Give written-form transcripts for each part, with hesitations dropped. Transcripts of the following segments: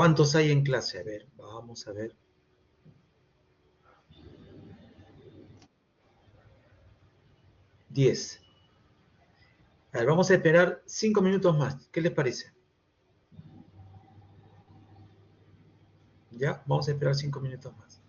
¿Cuántos hay en clase? A ver, vamos a ver. 10. A ver, vamos a esperar 5 minutos más. ¿Qué les parece? ¿Ya? Vamos a esperar 5 minutos más.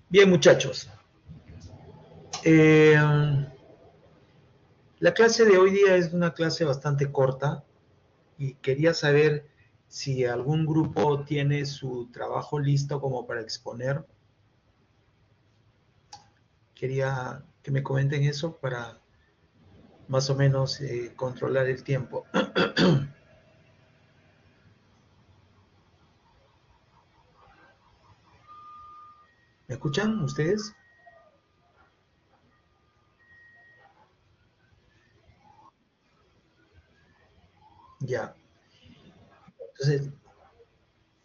Bien, muchachos. Eh, la clase de hoy día es una clase bastante corta y quería saber si algún grupo tiene su trabajo listo como para exponer. Quería que me comenten eso para más o menos controlar el tiempo. ¿Me escuchan ustedes? Ya. Entonces,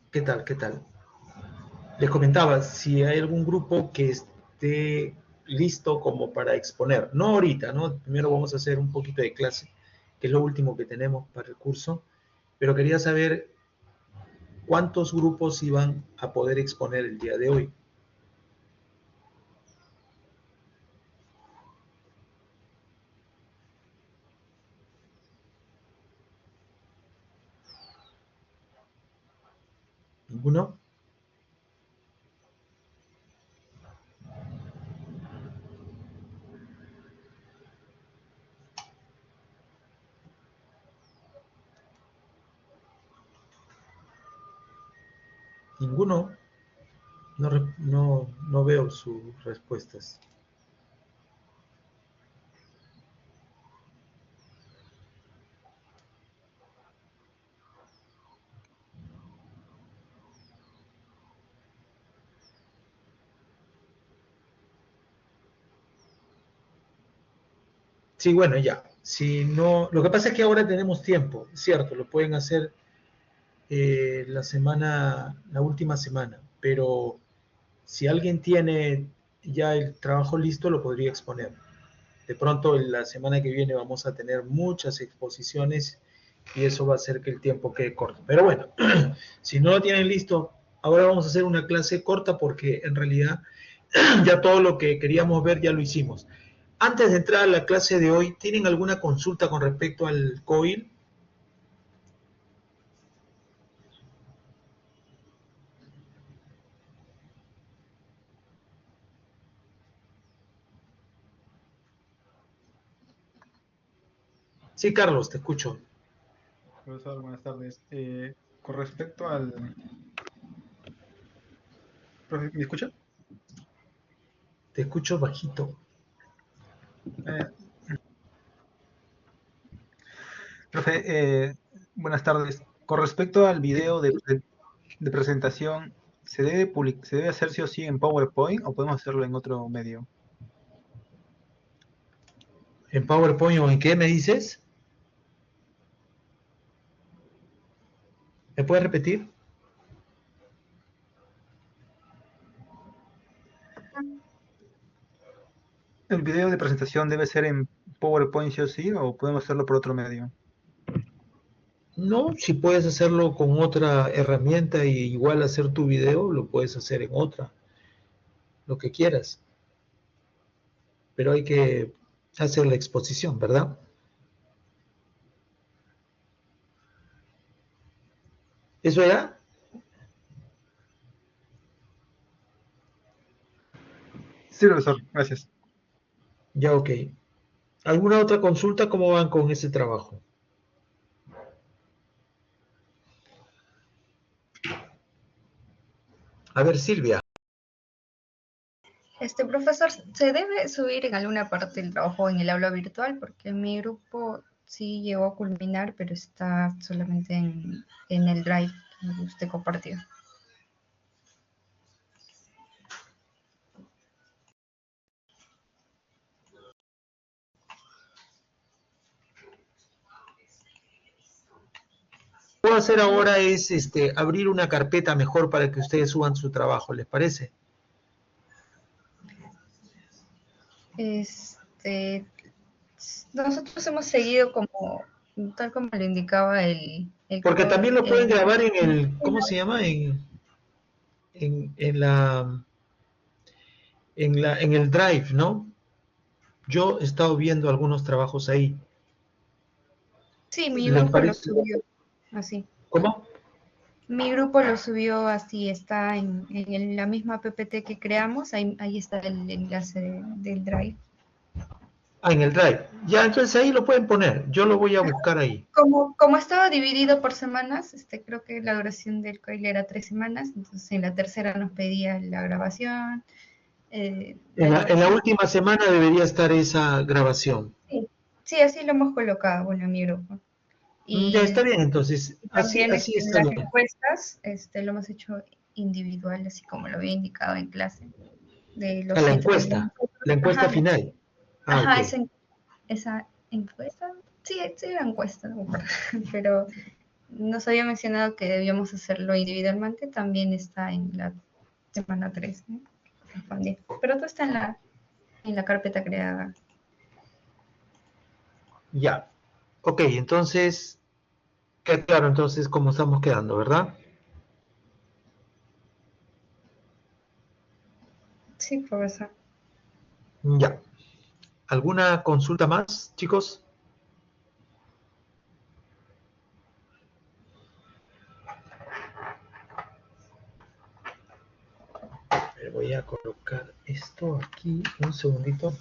¿qué tal? ¿Qué tal? Les comentaba, si hay algún grupo que esté listo como para exponer, no ahorita, ¿no? Primero vamos a hacer un poquito de clase, que es lo último que tenemos para el curso, pero quería saber cuántos grupos iban a poder exponer el día de hoy. ¿Ninguno? ¿Ninguno? No veo sus respuestas. Sí, bueno, ya. Si no, lo que pasa es que ahora tenemos tiempo, cierto, lo pueden hacer la última semana, pero si alguien tiene ya el trabajo listo, lo podría exponer. De pronto, la semana que viene vamos a tener muchas exposiciones y eso va a hacer que el tiempo quede corto. Pero bueno, si no lo tienen listo, ahora vamos a hacer una clase corta porque en realidad ya todo lo que queríamos ver ya lo hicimos. Antes de entrar a la clase de hoy, ¿tienen alguna consulta con respecto al COIL? Sí, Carlos, te escucho. Profesor, buenas tardes. Con respecto al... Profe, ¿me escucha? Te escucho bajito. Eh, Profe, buenas tardes. Con respecto al video de presentación, ¿se debe hacer sí o sí en PowerPoint o podemos hacerlo en otro medio? ¿En PowerPoint o en qué me dices? ¿Me puedes repetir? ¿El video de presentación debe ser en PowerPoint sí o sí o podemos hacerlo por otro medio? No, si puedes hacerlo con otra herramienta y igual hacer tu video, lo puedes hacer en otra, lo que quieras. Pero hay que hacer la exposición, ¿verdad? ¿Eso era? Sí, profesor, gracias. Ya, ok. ¿Alguna otra consulta? ¿Cómo van con ese trabajo? A ver, Silvia. Profesor, ¿se debe subir en alguna parte el trabajo en el aula virtual? Porque mi grupo sí llegó a culminar, pero está solamente en el Drive que usted compartió. Lo que puedo hacer ahora es abrir una carpeta mejor para que ustedes suban su trabajo, ¿les parece? Nosotros hemos seguido como, tal como lo indicaba Porque también lo pueden grabar en el, el ¿cómo se llama? En la, en el Drive, ¿no? Yo he estado viendo algunos trabajos ahí. Sí, mi ¿Les grupo lo parece? subió así. ¿Cómo? Mi grupo lo subió así, está en la misma PPT que creamos, ahí está el enlace del Drive. Ah, en el Drive. Ya, entonces ahí lo pueden poner. Yo lo voy a buscar ahí. Como estaba dividido por semanas, creo que la duración del coil era 3 semanas, entonces en la tercera nos pedía la grabación, En la última semana debería estar esa grabación. sí, sí, así lo hemos colocado, bueno, en mi grupo. Ya está Y bien, entonces. Así, también así en está las bien. encuestas, lo hemos hecho individual, así como lo había indicado en clase, de A los la 130 encuesta. minutos. La encuesta Ajá, final. Ah, ok. ajá, esa encuesta, sí, sí era encuesta, no me acuerdo, pero nos había mencionado que debíamos hacerlo individualmente, también está en la semana 3, ¿no? Respondí. Pero todo está en la carpeta creada. Ya. Ok, entonces, queda claro entonces cómo estamos quedando, ¿verdad? Sí, profesor. Ya. ¿Alguna consulta más, chicos? Voy a colocar esto aquí, un segundito.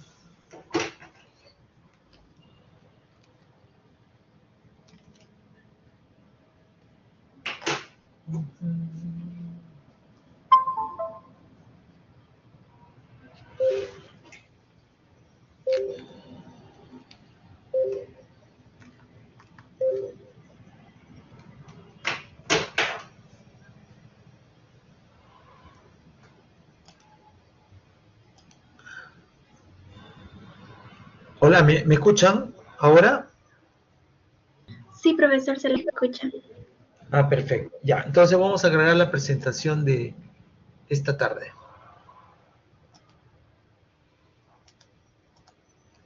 Hola, ¿me escuchan ahora? Sí, profesor, se le escucha. Ah, perfecto. Ya, entonces vamos a agregar la presentación de esta tarde.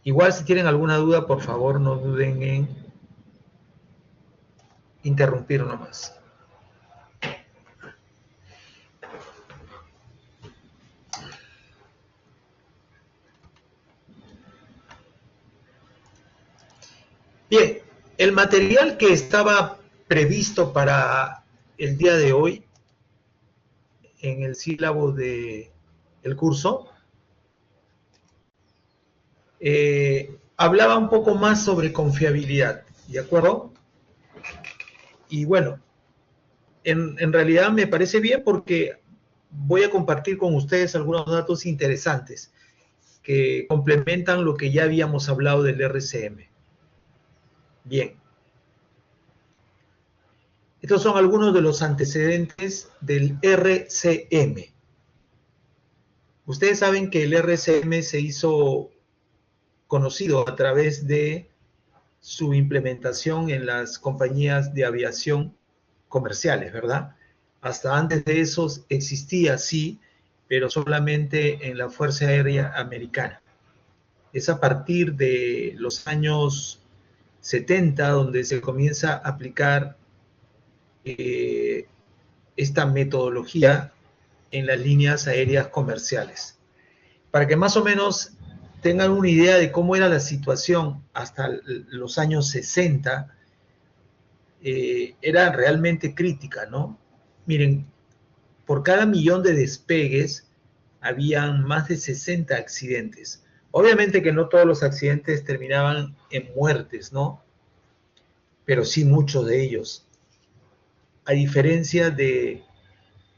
Igual si tienen alguna duda, por favor, no duden en interrumpir nomás. Bien, el material que estaba previsto para el día de hoy en el sílabo del curso hablaba un poco más sobre confiabilidad, ¿de acuerdo? Y bueno, en realidad me parece bien porque voy a compartir con ustedes algunos datos interesantes que complementan lo que ya habíamos hablado del RCM. Bien, estos son algunos de los antecedentes del RCM. Ustedes saben que el RCM se hizo conocido a través de su implementación en las compañías de aviación comerciales, ¿verdad? Hasta antes de eso existía, sí, pero solamente en la Fuerza Aérea Americana. Es a partir de los años 70 donde se comienza a aplicar eh, esta metodología en las líneas aéreas comerciales. Para que más o menos tengan una idea de cómo era la situación hasta los años 60, era realmente crítica, ¿no? Miren, por cada millón de despegues habían más de 60 accidentes. Obviamente que no todos los accidentes terminaban en muertes, ¿no? Pero sí muchos de ellos. A diferencia de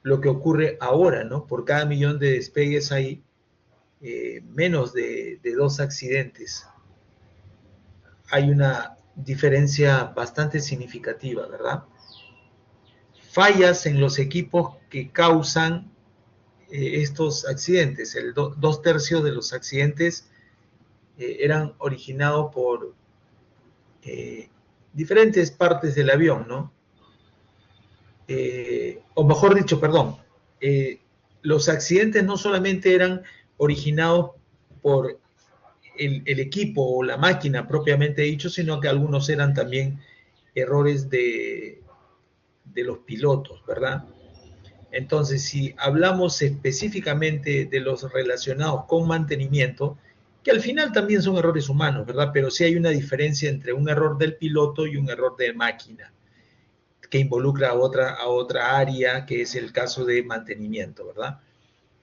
lo que ocurre ahora, ¿no? Por cada millón de despegues hay menos de 2 accidentes. Hay una diferencia bastante significativa, ¿verdad? Fallas en los equipos que causan estos accidentes. 2/3 de los accidentes eran originados por diferentes partes del avión, ¿no? O mejor dicho, perdón, los accidentes no solamente eran originados por el equipo o la máquina propiamente dicho, sino que algunos eran también errores de los pilotos, ¿verdad? Entonces, si hablamos específicamente de los relacionados con mantenimiento, que al final también son errores humanos, ¿verdad? Pero sí hay una diferencia entre un error del piloto y un error de máquina, que involucra a otra área, que es el caso de mantenimiento, ¿verdad?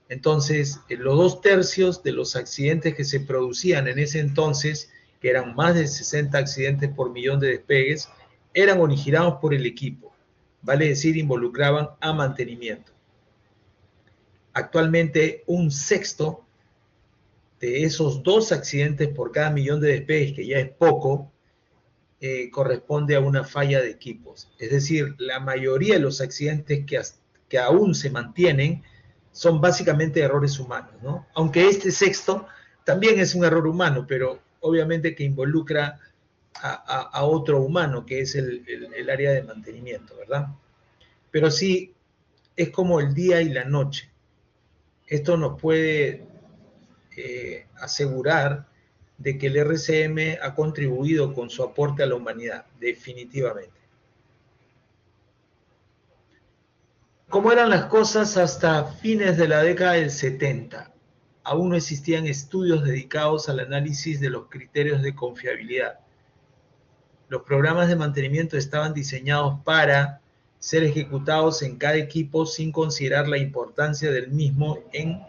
Entonces, los 2/3 de los accidentes que se producían en ese entonces, que eran más de 60 accidentes por millón de despegues, eran originados por el equipo, vale decir, involucraban a mantenimiento. Actualmente, 1/6 de esos 2 accidentes por cada millón de despegues, que ya es poco, corresponde a una falla de equipos. Es decir, la mayoría de los accidentes que aún se mantienen son básicamente errores humanos, ¿no? Aunque este 1/6 también es un error humano, pero obviamente que involucra a otro humano, que es el área de mantenimiento, ¿verdad? Pero sí, es como el día y la noche. Esto nos puede asegurar de que el RCM ha contribuido con su aporte a la humanidad, definitivamente. ¿Cómo eran las cosas hasta fines de la década del 70? Aún no existían estudios dedicados al análisis de los criterios de confiabilidad. Los programas de mantenimiento estaban diseñados para ser ejecutados en cada equipo sin considerar la importancia del mismo en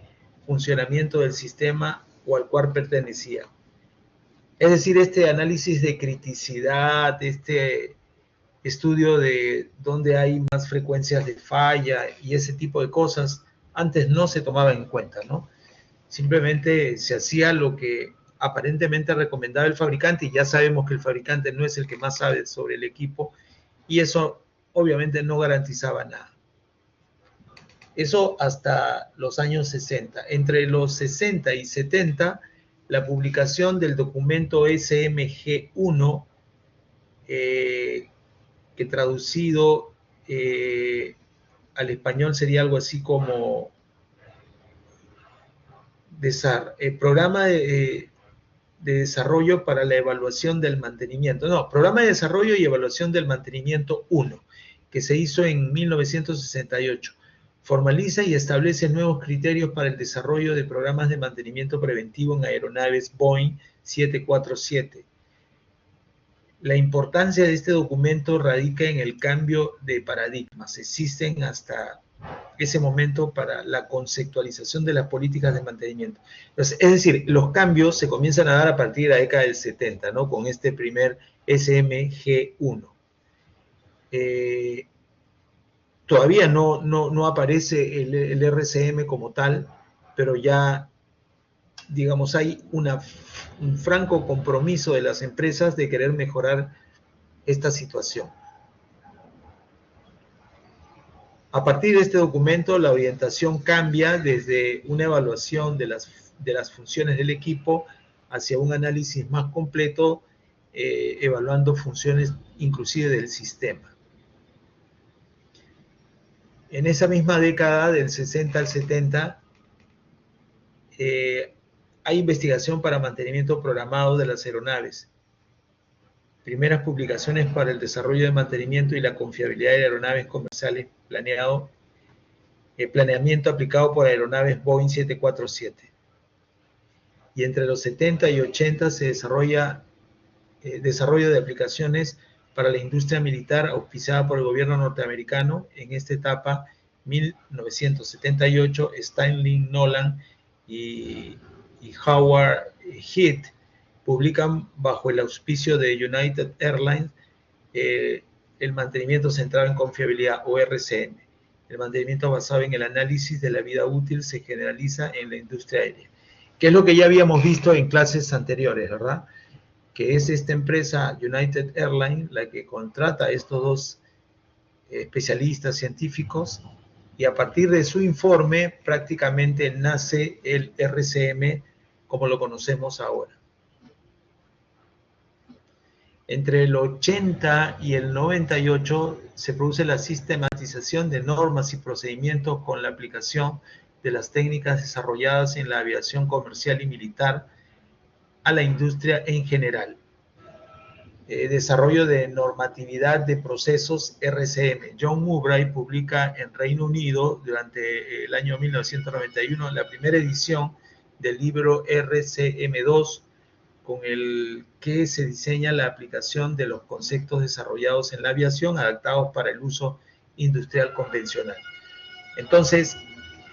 funcionamiento del sistema o al cual pertenecía. Es decir, este análisis de criticidad, este estudio de dónde hay más frecuencias de falla y ese tipo de cosas, antes no se tomaba en cuenta, ¿no? Simplemente se hacía lo que aparentemente recomendaba el fabricante, y ya sabemos que el fabricante no es el que más sabe sobre el equipo, y eso obviamente no garantizaba nada. Eso hasta los años 60. Entre los 60 y 70, la publicación del documento SMG1, que traducido al español sería algo así como programa de desarrollo para la evaluación del mantenimiento. No, programa de desarrollo y evaluación del mantenimiento 1, que se hizo en 1968. Formaliza y establece nuevos criterios para el desarrollo de programas de mantenimiento preventivo en aeronaves Boeing 747. La importancia de este documento radica en el cambio de paradigmas. Existen hasta ese momento para la conceptualización de las políticas de mantenimiento. Entonces, es decir, los cambios se comienzan a dar a partir de la década del 70, ¿no? Con este primer SMG1. Todavía no aparece el RCM como tal, pero ya, digamos, hay un franco compromiso de las empresas de querer mejorar esta situación. A partir de este documento, la orientación cambia desde una evaluación de las funciones del equipo hacia un análisis más completo, evaluando funciones inclusive del sistema. En esa misma década, del 60 al 70, hay investigación para mantenimiento programado de las aeronaves. Primeras publicaciones para el desarrollo de mantenimiento y la confiabilidad de aeronaves comerciales planeamiento aplicado por aeronaves Boeing 747. Y entre los 70 y 80 se desarrolla desarrollo de aplicaciones para la industria militar auspiciada por el gobierno norteamericano. En esta etapa, 1978, Stanley Nolan y Howard Heath publican bajo el auspicio de United Airlines el mantenimiento centrado en confiabilidad, o RCM. El mantenimiento basado en el análisis de la vida útil se generaliza en la industria aérea, que es lo que ya habíamos visto en clases anteriores, ¿verdad? Que es esta empresa United Airlines la que contrata a estos dos especialistas científicos, y a partir de su informe prácticamente nace el RCM como lo conocemos ahora. Entre el 80 y el 98 se produce la sistematización de normas y procedimientos con la aplicación de las técnicas desarrolladas en la aviación comercial y militar a la industria en general. Desarrollo de normatividad de procesos RCM. John Mowbray publica en Reino Unido durante el año 1991 la primera edición del libro RCM2, con el que se diseña la aplicación de los conceptos desarrollados en la aviación adaptados para el uso industrial convencional. Entonces,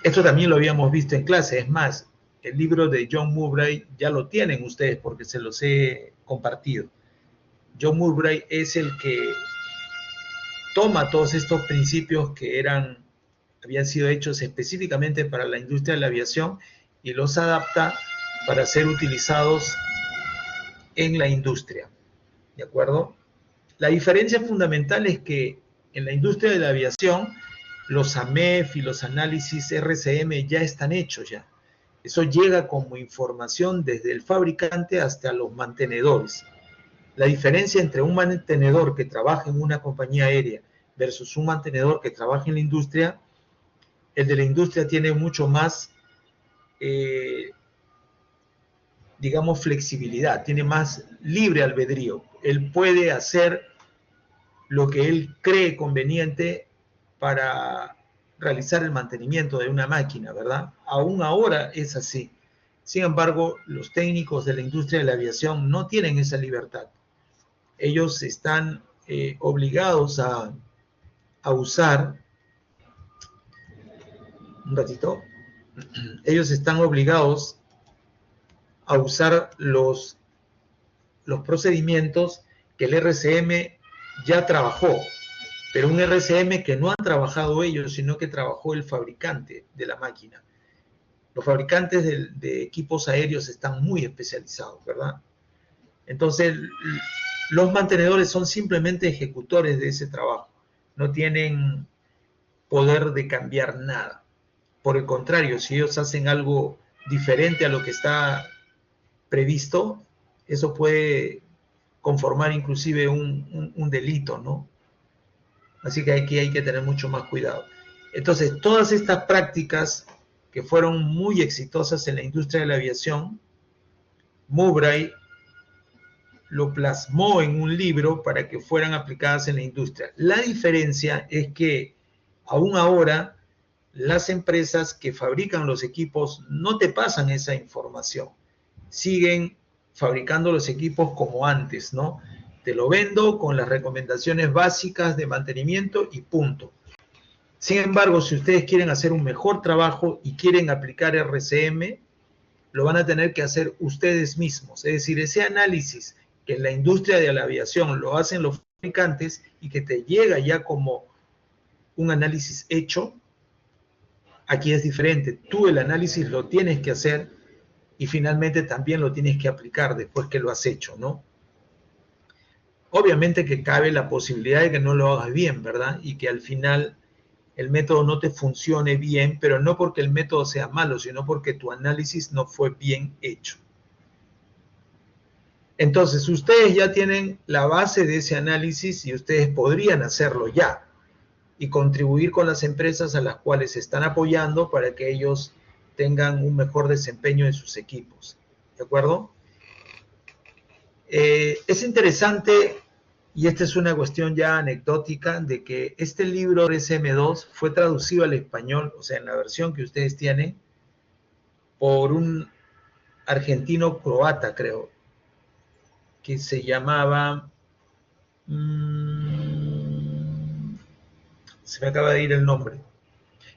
Esto también lo habíamos visto en clase, es más, el libro de John Murray ya lo tienen ustedes porque se los he compartido. John Murray es el que toma todos estos principios que habían sido hechos específicamente para la industria de la aviación y los adapta para ser utilizados en la industria. ¿De acuerdo? La diferencia fundamental es que en la industria de la aviación los AMEF y los análisis RCM ya están hechos ya. Eso llega como información desde el fabricante hasta los mantenedores. La diferencia entre un mantenedor que trabaja en una compañía aérea versus un mantenedor que trabaja en la industria, el de la industria tiene mucho más, digamos, flexibilidad, tiene más libre albedrío. Él puede hacer lo que él cree conveniente para realizar el mantenimiento de una máquina, ¿verdad? Aún ahora es así. Sin embargo, los técnicos de la industria de la aviación no tienen esa libertad. Ellos están obligados a usar, un ratito, ellos están obligados a usar los procedimientos que el RCM ya trabajó, pero un RCM que no han trabajado ellos, sino que trabajó el fabricante de la máquina. Los fabricantes de equipos aéreos están muy especializados, ¿verdad? Entonces, los mantenedores son simplemente ejecutores de ese trabajo, no tienen poder de cambiar nada. Por el contrario, si ellos hacen algo diferente a lo que está previsto, eso puede conformar inclusive un delito, ¿no? Así que aquí hay que tener mucho más cuidado. Entonces, todas estas prácticas que fueron muy exitosas en la industria de la aviación, Murray lo plasmó en un libro para que fueran aplicadas en la industria. La diferencia es que aún ahora las empresas que fabrican los equipos no te pasan esa información. Siguen fabricando los equipos como antes, ¿no? Te lo vendo con las recomendaciones básicas de mantenimiento y punto. Sin embargo, si ustedes quieren hacer un mejor trabajo y quieren aplicar RCM, lo van a tener que hacer ustedes mismos. Es decir, ese análisis que en la industria de la aviación lo hacen los fabricantes y que te llega ya como un análisis hecho, aquí es diferente. Tú el análisis lo tienes que hacer y finalmente también lo tienes que aplicar después que lo has hecho, ¿no? Obviamente que cabe la posibilidad de que no lo hagas bien, ¿verdad? Y que al final el método no te funcione bien, pero no porque el método sea malo, sino porque tu análisis no fue bien hecho. Entonces, ustedes ya tienen la base de ese análisis y ustedes podrían hacerlo ya y contribuir con las empresas a las cuales se están apoyando para que ellos tengan un mejor desempeño en sus equipos. ¿De acuerdo? Es interesante, y esta es una cuestión ya anecdótica, de que este libro RCM2 fue traducido al español, o sea, en la versión que ustedes tienen, por un argentino croata, creo, que se llamaba... se me acaba de ir el nombre,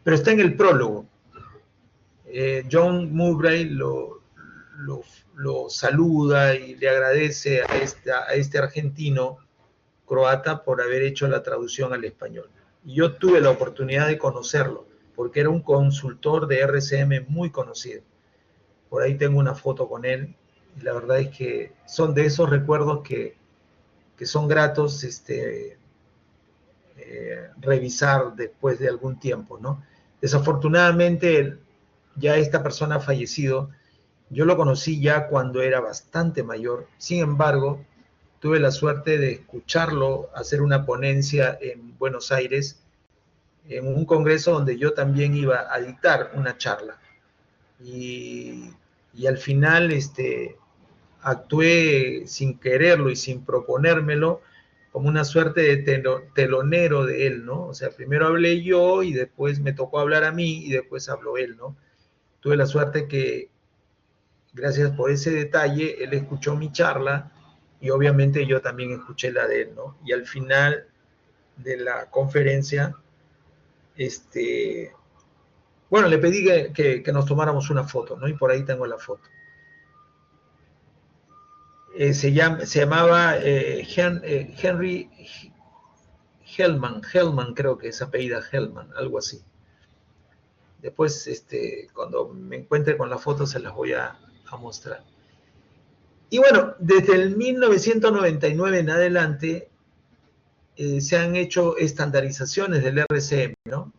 pero está en el prólogo. John Murray lo saluda y le agradece a este argentino croata por haber hecho la traducción al español. Y yo tuve la oportunidad de conocerlo, porque era un consultor de RCM muy conocido. Por ahí tengo una foto con él, y la verdad es que son de esos recuerdos que son gratos revisar después de algún tiempo, ¿no? Desafortunadamente, ya esta persona ha fallecido. Yo lo conocí ya cuando era bastante mayor. Sin embargo, tuve la suerte de escucharlo hacer una ponencia en Buenos Aires, en un congreso donde yo también iba a dictar una charla. Y al final actué sin quererlo y sin proponérmelo como una suerte de telonero de él, ¿no? O sea, primero hablé yo y después me tocó hablar a mí y después habló él, ¿no? Tuve la suerte que, gracias por ese detalle, él escuchó mi charla y obviamente yo también escuché la de él, ¿no? Y al final de la conferencia, Bueno, le pedí que nos tomáramos una foto, ¿no? Y por ahí tengo la foto. Se llamaba Henry Hellman creo que es apellida Hellman, algo así. Después, cuando me encuentre con la foto, se las voy a mostrar. Y bueno, desde el 1999 en adelante se han hecho estandarizaciones del RCM, ¿no?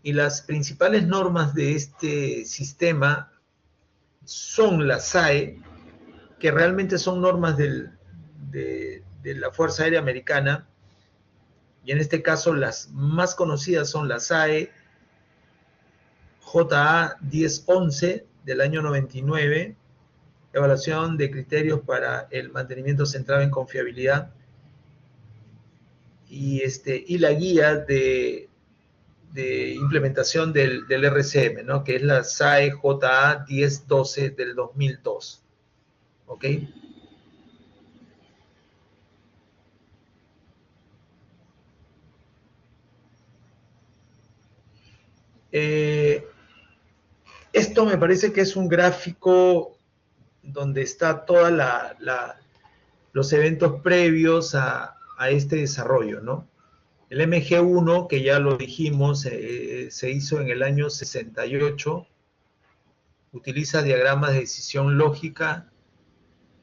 Y las principales normas de este sistema son la SAE, que realmente son normas de la Fuerza Aérea Americana, y en este caso las más conocidas son la SAE JA 1011 del año 99, evaluación de criterios para el mantenimiento centrado en confiabilidad, y la guía de implementación del RCM, ¿no? Que es la SAE JA 1012 del 2002. ¿Ok? Esto me parece que es un gráfico donde está todos los eventos previos a este desarrollo, ¿no? El MG1, que ya lo dijimos, se hizo en el año 68, utiliza diagramas de decisión lógica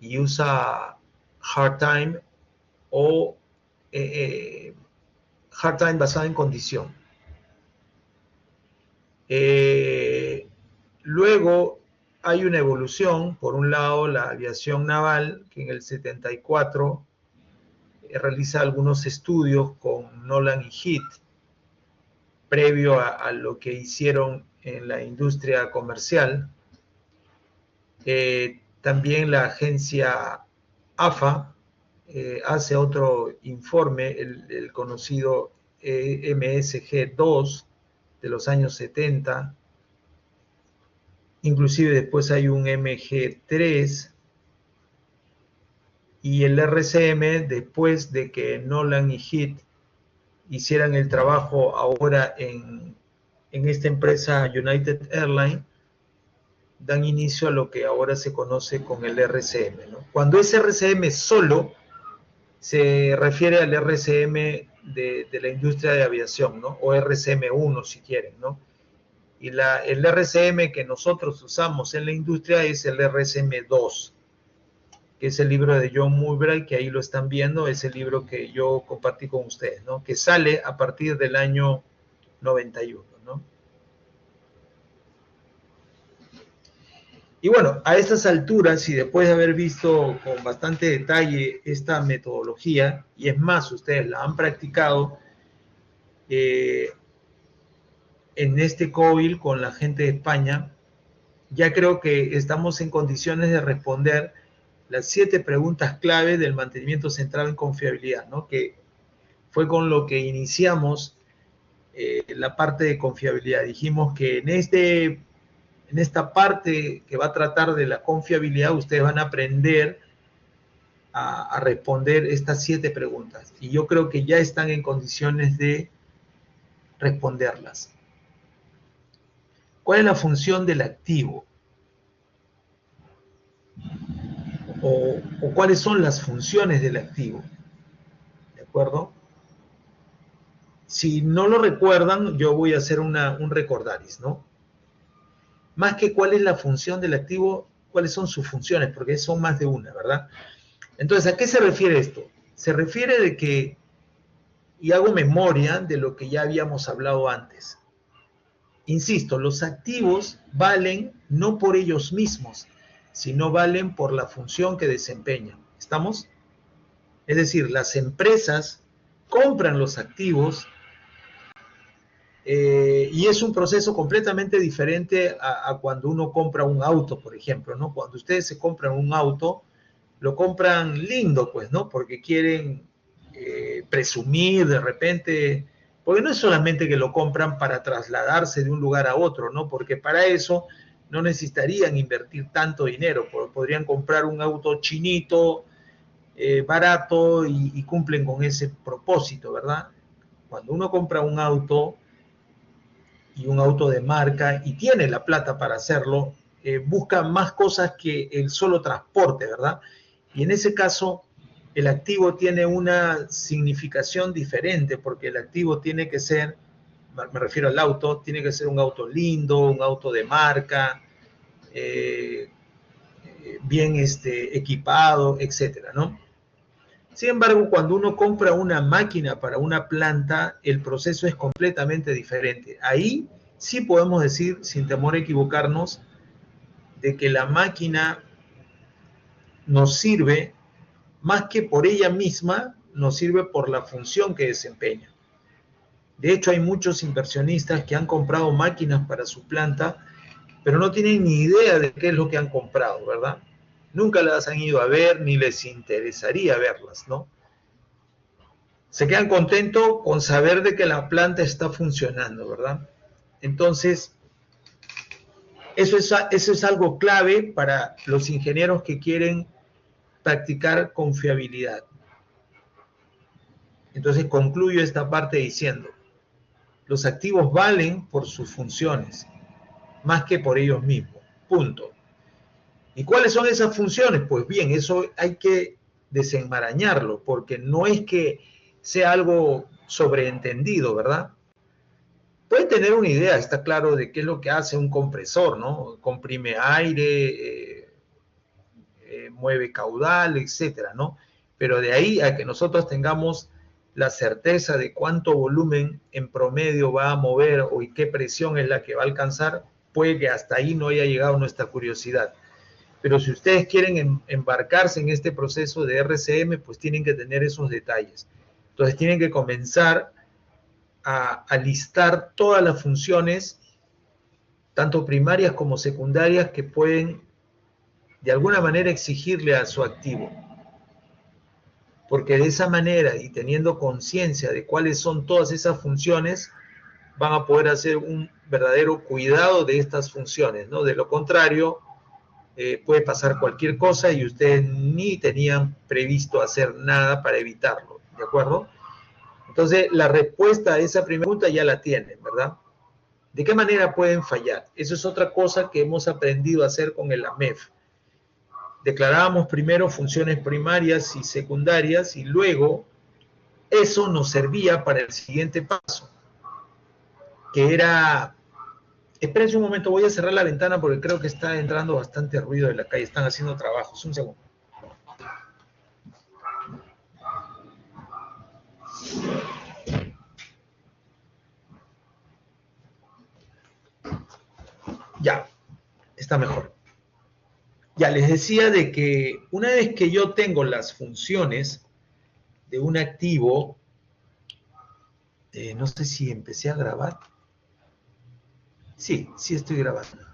y usa hard time o hard time basado en condición. Luego hay una evolución, por un lado la aviación naval, que en el 74 realiza algunos estudios con Nolan y Heath, previo a lo que hicieron en la industria comercial. También la agencia AFA hace otro informe, el conocido MSG-2 de los años 70. Inclusive después hay un MG3 y el RCM, después de que Nolan y Heath hicieran el trabajo ahora en esta empresa United Airlines, dan inicio a lo que ahora se conoce con el RCM, ¿no? Cuando es RCM solo, se refiere al RCM de la industria de aviación, ¿no? O RCM1 si quieren, ¿no? Y el RCM que nosotros usamos en la industria es el RCM2, que es el libro de John Murray, que ahí lo están viendo, es el libro que yo compartí con ustedes, ¿no? Que sale a partir del año 91, ¿no? Y bueno, a estas alturas, y después de haber visto con bastante detalle esta metodología, y es más, ustedes la han practicado en este COIL con la gente de España, ya creo que estamos en condiciones de responder las 7 preguntas clave del mantenimiento centrado en confiabilidad, ¿no? Que fue con lo que iniciamos la parte de confiabilidad. Dijimos que en esta parte que va a tratar de la confiabilidad, ustedes van a aprender a responder estas 7 preguntas. Y yo creo que ya están en condiciones de responderlas. ¿Cuál es la función del activo? O cuáles son las funciones del activo. ¿De acuerdo? Si no lo recuerdan, yo voy a hacer un recordaris, ¿no? Más que cuál es la función del activo, cuáles son sus funciones, porque son más de una, ¿verdad? Entonces, ¿a qué se refiere esto? Se refiere de que, y hago memoria de lo que ya habíamos hablado antes. Insisto, los activos valen no por ellos mismos, sino valen por la función que desempeñan. ¿Estamos? Es decir, las empresas compran los activos y es un proceso completamente diferente a cuando uno compra un auto, por ejemplo, ¿no? Cuando ustedes se compran un auto, lo compran lindo, pues, ¿no? Porque quieren presumir de repente, porque no es solamente que lo compran para trasladarse de un lugar a otro, ¿no? Porque para eso no necesitarían invertir tanto dinero, podrían comprar un auto chinito, barato y cumplen con ese propósito, ¿verdad? Cuando uno compra un auto y un auto de marca y tiene la plata para hacerlo, busca más cosas que el solo transporte, ¿verdad? Y en ese caso, el activo tiene una significación diferente, porque el activo tiene que ser, me refiero al auto, tiene que ser un auto lindo, un auto de marca, bien equipado, etcétera, ¿no? Sin embargo, cuando uno compra una máquina para una planta, el proceso es completamente diferente. Ahí sí podemos decir, sin temor a equivocarnos, de que la máquina nos sirve más que por ella misma, nos sirve por la función que desempeña. De hecho, hay muchos inversionistas que han comprado máquinas para su planta, pero no tienen ni idea de qué es lo que han comprado, ¿verdad? Nunca las han ido a ver, ni les interesaría verlas, ¿no? Se quedan contentos con saber de que la planta está funcionando, ¿verdad? Entonces, eso es algo clave para los ingenieros que quieren practicar confiabilidad. Entonces, concluyo esta parte diciendo, los activos valen por sus funciones, más que por ellos mismos. Punto. ¿Y cuáles son esas funciones? Pues bien, eso hay que desenmarañarlo, porque no es que sea algo sobreentendido, ¿verdad? Puede tener una idea, está claro, de qué es lo que hace un compresor, ¿no? Comprime aire, mueve caudal, etcétera, ¿no? Pero de ahí a que nosotros tengamos la certeza de cuánto volumen en promedio va a mover o y qué presión es la que va a alcanzar, puede que hasta ahí no haya llegado nuestra curiosidad. Pero si ustedes quieren embarcarse en este proceso de RCM, pues tienen que tener esos detalles. Entonces tienen que comenzar a listar todas las funciones, tanto primarias como secundarias, que pueden de alguna manera exigirle a su activo. Porque de esa manera, y teniendo conciencia de cuáles son todas esas funciones, van a poder hacer un verdadero cuidado de estas funciones, ¿no? De lo contrario, puede pasar cualquier cosa y ustedes ni tenían previsto hacer nada para evitarlo, ¿de acuerdo? Entonces, la respuesta a esa primera pregunta ya la tienen, ¿verdad? ¿De qué manera pueden fallar? Eso es otra cosa que hemos aprendido a hacer con el AMEF. Declarábamos primero funciones primarias y secundarias y luego eso nos servía para el siguiente paso, que era... Espérense un momento, voy a cerrar la ventana porque creo que está entrando bastante ruido de la calle, están haciendo trabajos. Un segundo. Ya, está mejor. Ya les decía de que una vez que yo tengo las funciones de un activo, no sé si empecé a grabar. Sí estoy grabando.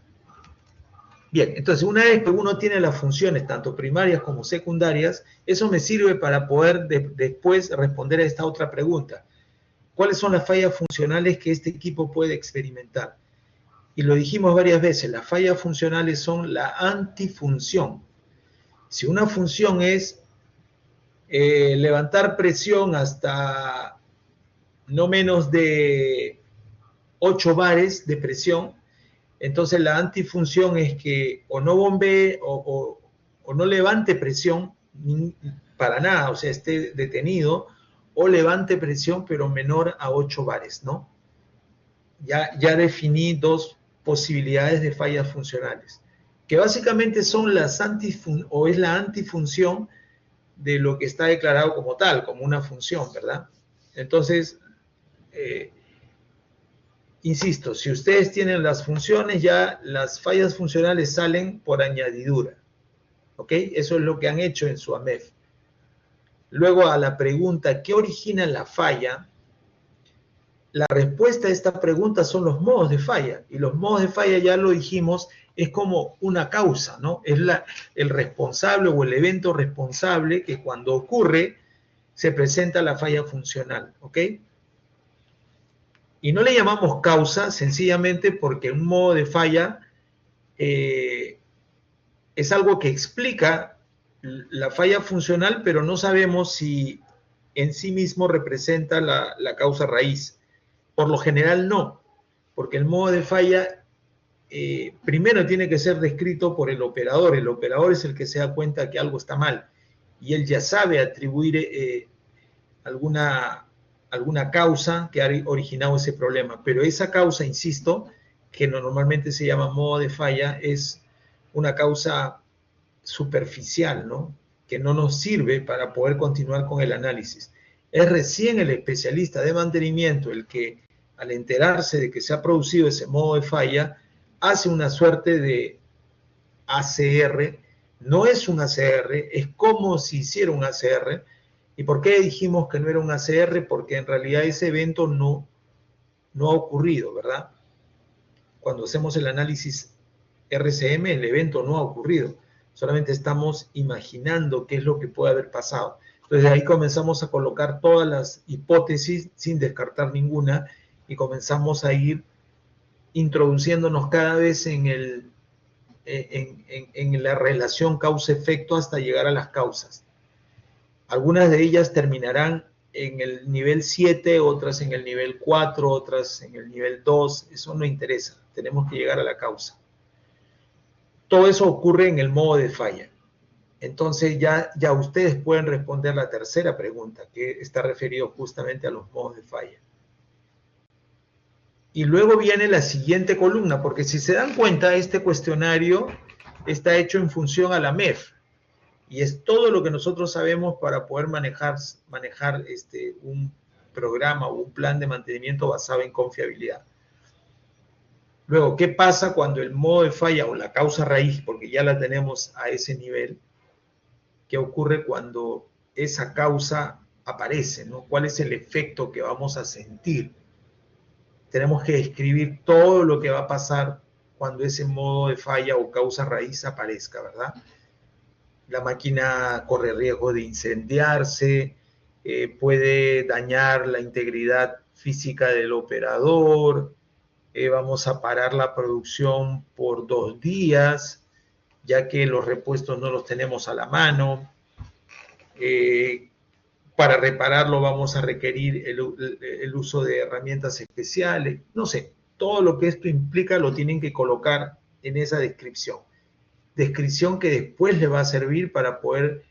Bien, entonces una vez que uno tiene las funciones tanto primarias como secundarias, eso me sirve para poder después responder a esta otra pregunta. ¿Cuáles son las fallas funcionales que este equipo puede experimentar? Y lo dijimos varias veces, las fallas funcionales son la antifunción. Si una función es levantar presión hasta no menos de 8 bares de presión, entonces la antifunción es que o no bombee o no levante presión para nada, o sea, esté detenido, o levante presión pero menor a 8 bares, ¿no? Ya definí dos posibilidades de fallas funcionales, que básicamente son las es la antifunción de lo que está declarado como tal, como una función, ¿verdad? Entonces, insisto, si ustedes tienen las funciones, ya las fallas funcionales salen por añadidura, ¿ok? Eso es lo que han hecho en su AMEF. Luego a la pregunta, ¿qué origina la falla? La respuesta a esta pregunta son los modos de falla, y los modos de falla, ya lo dijimos, es como una causa, ¿no? Es el responsable o el evento responsable que cuando ocurre se presenta la falla funcional, ¿ok? Y no le llamamos causa sencillamente porque un modo de falla es algo que explica la falla funcional, pero no sabemos si en sí mismo representa la causa raíz. Por lo general no, porque el modo de falla primero tiene que ser descrito por el operador. El operador es el que se da cuenta que algo está mal y él ya sabe atribuir alguna causa que ha originado ese problema, pero esa causa, insisto, que normalmente se llama modo de falla, es una causa superficial, ¿no? Que no nos sirve para poder continuar con el análisis. Es recién el especialista de mantenimiento el que, al enterarse de que se ha producido ese modo de falla, hace una suerte de ACR. No es un ACR, es como si hiciera un ACR. ¿Y por qué dijimos que no era un ACR? Porque en realidad ese evento no ha ocurrido, ¿verdad? Cuando hacemos el análisis RCM, el evento no ha ocurrido. Solamente estamos imaginando qué es lo que puede haber pasado. Entonces de ahí comenzamos a colocar todas las hipótesis sin descartar ninguna y comenzamos a ir introduciéndonos cada vez en la relación causa-efecto hasta llegar a las causas. Algunas de ellas terminarán en el nivel 7, otras en el nivel 4, otras en el nivel 2. Eso no interesa, tenemos que llegar a la causa. Todo eso ocurre en el modo de falla. Entonces ya ustedes pueden responder la tercera pregunta, que está referido justamente a los modos de falla. Y luego viene la siguiente columna, porque si se dan cuenta, este cuestionario está hecho en función a la MEF. Y es todo lo que nosotros sabemos para poder manejar un programa o un plan de mantenimiento basado en confiabilidad. Luego, ¿qué pasa cuando el modo de falla o la causa raíz, porque ya la tenemos a ese nivel? ¿Qué ocurre cuando esa causa aparece, ¿no? ¿Cuál es el efecto que vamos a sentir? Tenemos que describir todo lo que va a pasar cuando ese modo de falla o causa raíz aparezca, ¿verdad? La máquina corre riesgo de incendiarse, puede dañar la integridad física del operador, vamos a parar la producción por 2 días, ya que los repuestos no los tenemos a la mano. Para repararlo vamos a requerir el uso de herramientas especiales. No sé, todo lo que esto implica lo tienen que colocar en esa descripción. Descripción que después le va a servir para poder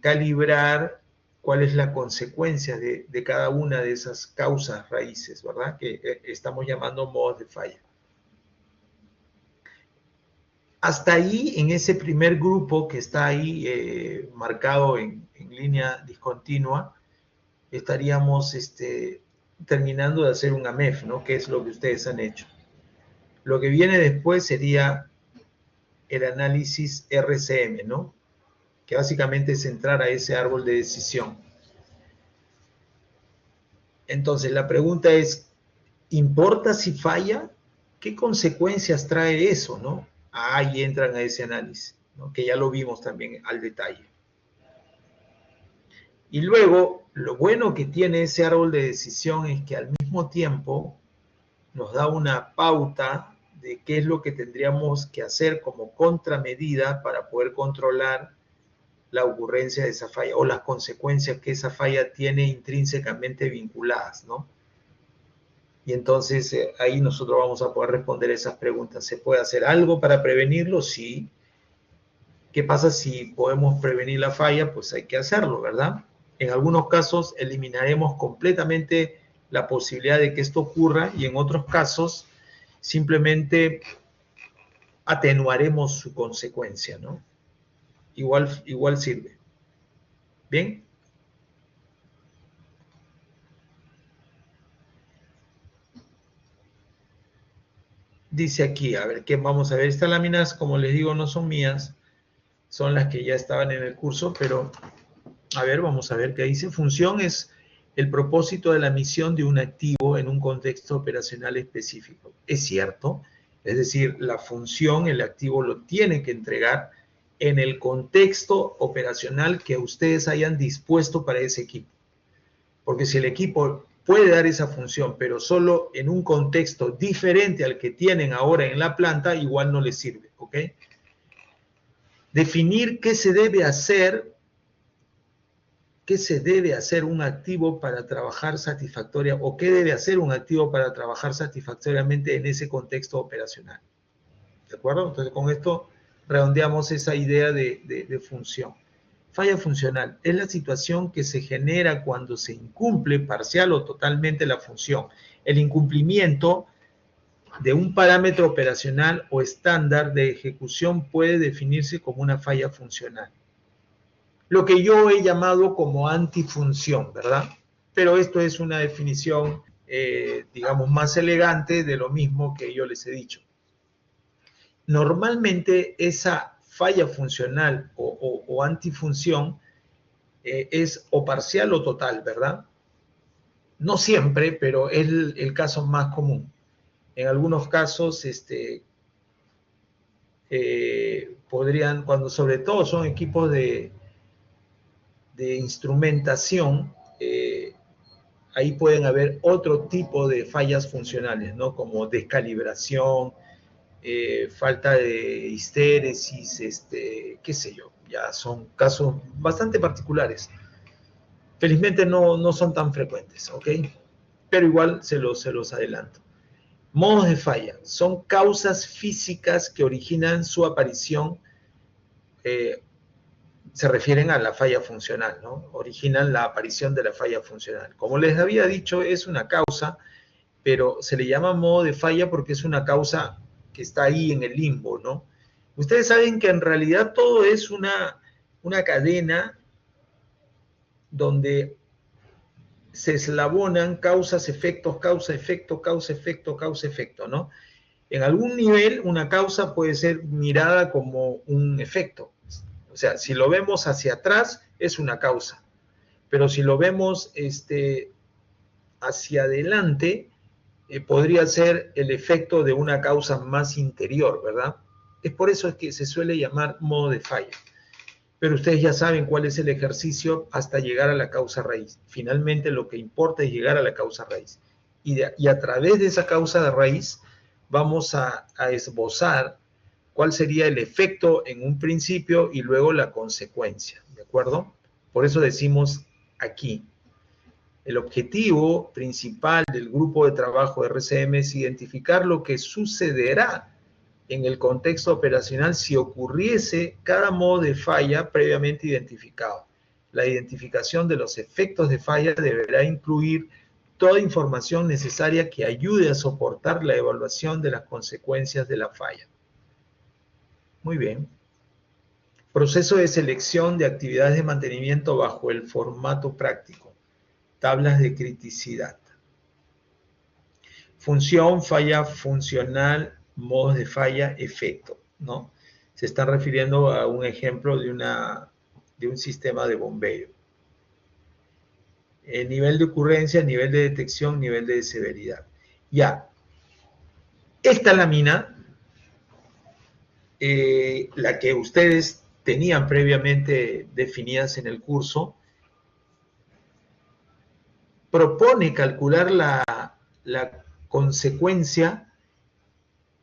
calibrar cuál es la consecuencia de cada una de esas causas raíces, ¿verdad? Que estamos llamando modos de falla. Hasta ahí, en ese primer grupo que está ahí marcado en línea discontinua, estaríamos terminando de hacer un AMEF, ¿no? Que es lo que ustedes han hecho. Lo que viene después sería el análisis RCM, ¿no? Que básicamente es entrar a ese árbol de decisión. Entonces, la pregunta es, ¿importa si falla? ¿Qué consecuencias trae eso, no? Ahí entran a ese análisis, ¿no? Que ya lo vimos también al detalle. Y luego, lo bueno que tiene ese árbol de decisión es que al mismo tiempo nos da una pauta de qué es lo que tendríamos que hacer como contramedida para poder controlar la ocurrencia de esa falla o las consecuencias que esa falla tiene intrínsecamente vinculadas, ¿no? Y entonces ahí nosotros vamos a poder responder esas preguntas. ¿Se puede hacer algo para prevenirlo? Sí. ¿Qué pasa si podemos prevenir la falla? Pues hay que hacerlo, ¿verdad? En algunos casos eliminaremos completamente la posibilidad de que esto ocurra y en otros casos simplemente atenuaremos su consecuencia, ¿no? Igual sirve. ¿Bien? Dice aquí, a ver, ¿qué vamos a ver? Estas láminas, como les digo, no son mías, son las que ya estaban en el curso, pero a ver, vamos a ver qué dice. Función es el propósito de la misión de un activo en un contexto operacional específico. Es cierto, es decir, la función, el activo lo tiene que entregar en el contexto operacional que ustedes hayan dispuesto para ese equipo. Porque si el equipo puede dar esa función, pero solo en un contexto diferente al que tienen ahora en la planta, igual no les sirve, ¿ok? Definir qué se debe hacer qué se debe hacer un activo para trabajar satisfactoria o qué debe hacer un activo para trabajar satisfactoriamente en ese contexto operacional. ¿De acuerdo? Entonces, con esto redondeamos esa idea de función. Falla funcional es la situación que se genera cuando se incumple parcial o totalmente la función. El incumplimiento de un parámetro operacional o estándar de ejecución puede definirse como una falla funcional. Lo que yo he llamado como antifunción, ¿verdad? Pero esto es una definición, digamos, más elegante de lo mismo que yo les he dicho. Normalmente esa falla funcional o antifunción es o parcial o total, ¿verdad? No siempre, pero es el caso más común. En algunos casos, podrían, cuando sobre todo son equipos de instrumentación, ahí pueden haber otro tipo de fallas funcionales, ¿no? Como descalibración, falta de histéresis, qué sé yo, ya son casos bastante particulares. Felizmente no son tan frecuentes, ¿ok? Pero igual se los adelanto. Modos de falla son causas físicas que originan su aparición, se refieren a la falla funcional, ¿no? Originan la aparición de la falla funcional. Como les había dicho, es una causa, pero se le llama modo de falla porque es una causa que está ahí en el limbo, ¿no? Ustedes saben que en realidad todo es una cadena donde se eslabonan causas, efectos, causa, efecto, causa, efecto, causa, efecto, ¿no? En algún nivel, una causa puede ser mirada como un efecto. O sea, si lo vemos hacia atrás, es una causa. Pero si lo vemos hacia adelante, podría ser el efecto de una causa más interior, ¿verdad? Es por eso es que se suele llamar modo de falla. Pero ustedes ya saben cuál es el ejercicio hasta llegar a la causa raíz. Finalmente lo que importa es llegar a la causa raíz. Y a través de esa causa de raíz vamos a esbozar cuál sería el efecto en un principio y luego la consecuencia, ¿de acuerdo? Por eso decimos aquí, el objetivo principal del grupo de trabajo de RCM es identificar lo que sucederá en el contexto operacional si ocurriese cada modo de falla previamente identificado. La identificación de los efectos de falla deberá incluir toda información necesaria que ayude a soportar la evaluación de las consecuencias de la falla. Muy bien. Proceso de selección de actividades de mantenimiento bajo el formato práctico. Tablas de criticidad. Función, falla funcional, modos de falla, efecto, ¿no? Se están refiriendo a un ejemplo de un sistema de bombeo. Nivel de ocurrencia, nivel de detección, nivel de severidad. Ya. Esta lámina, la que ustedes tenían previamente definidas en el curso, propone calcular la consecuencia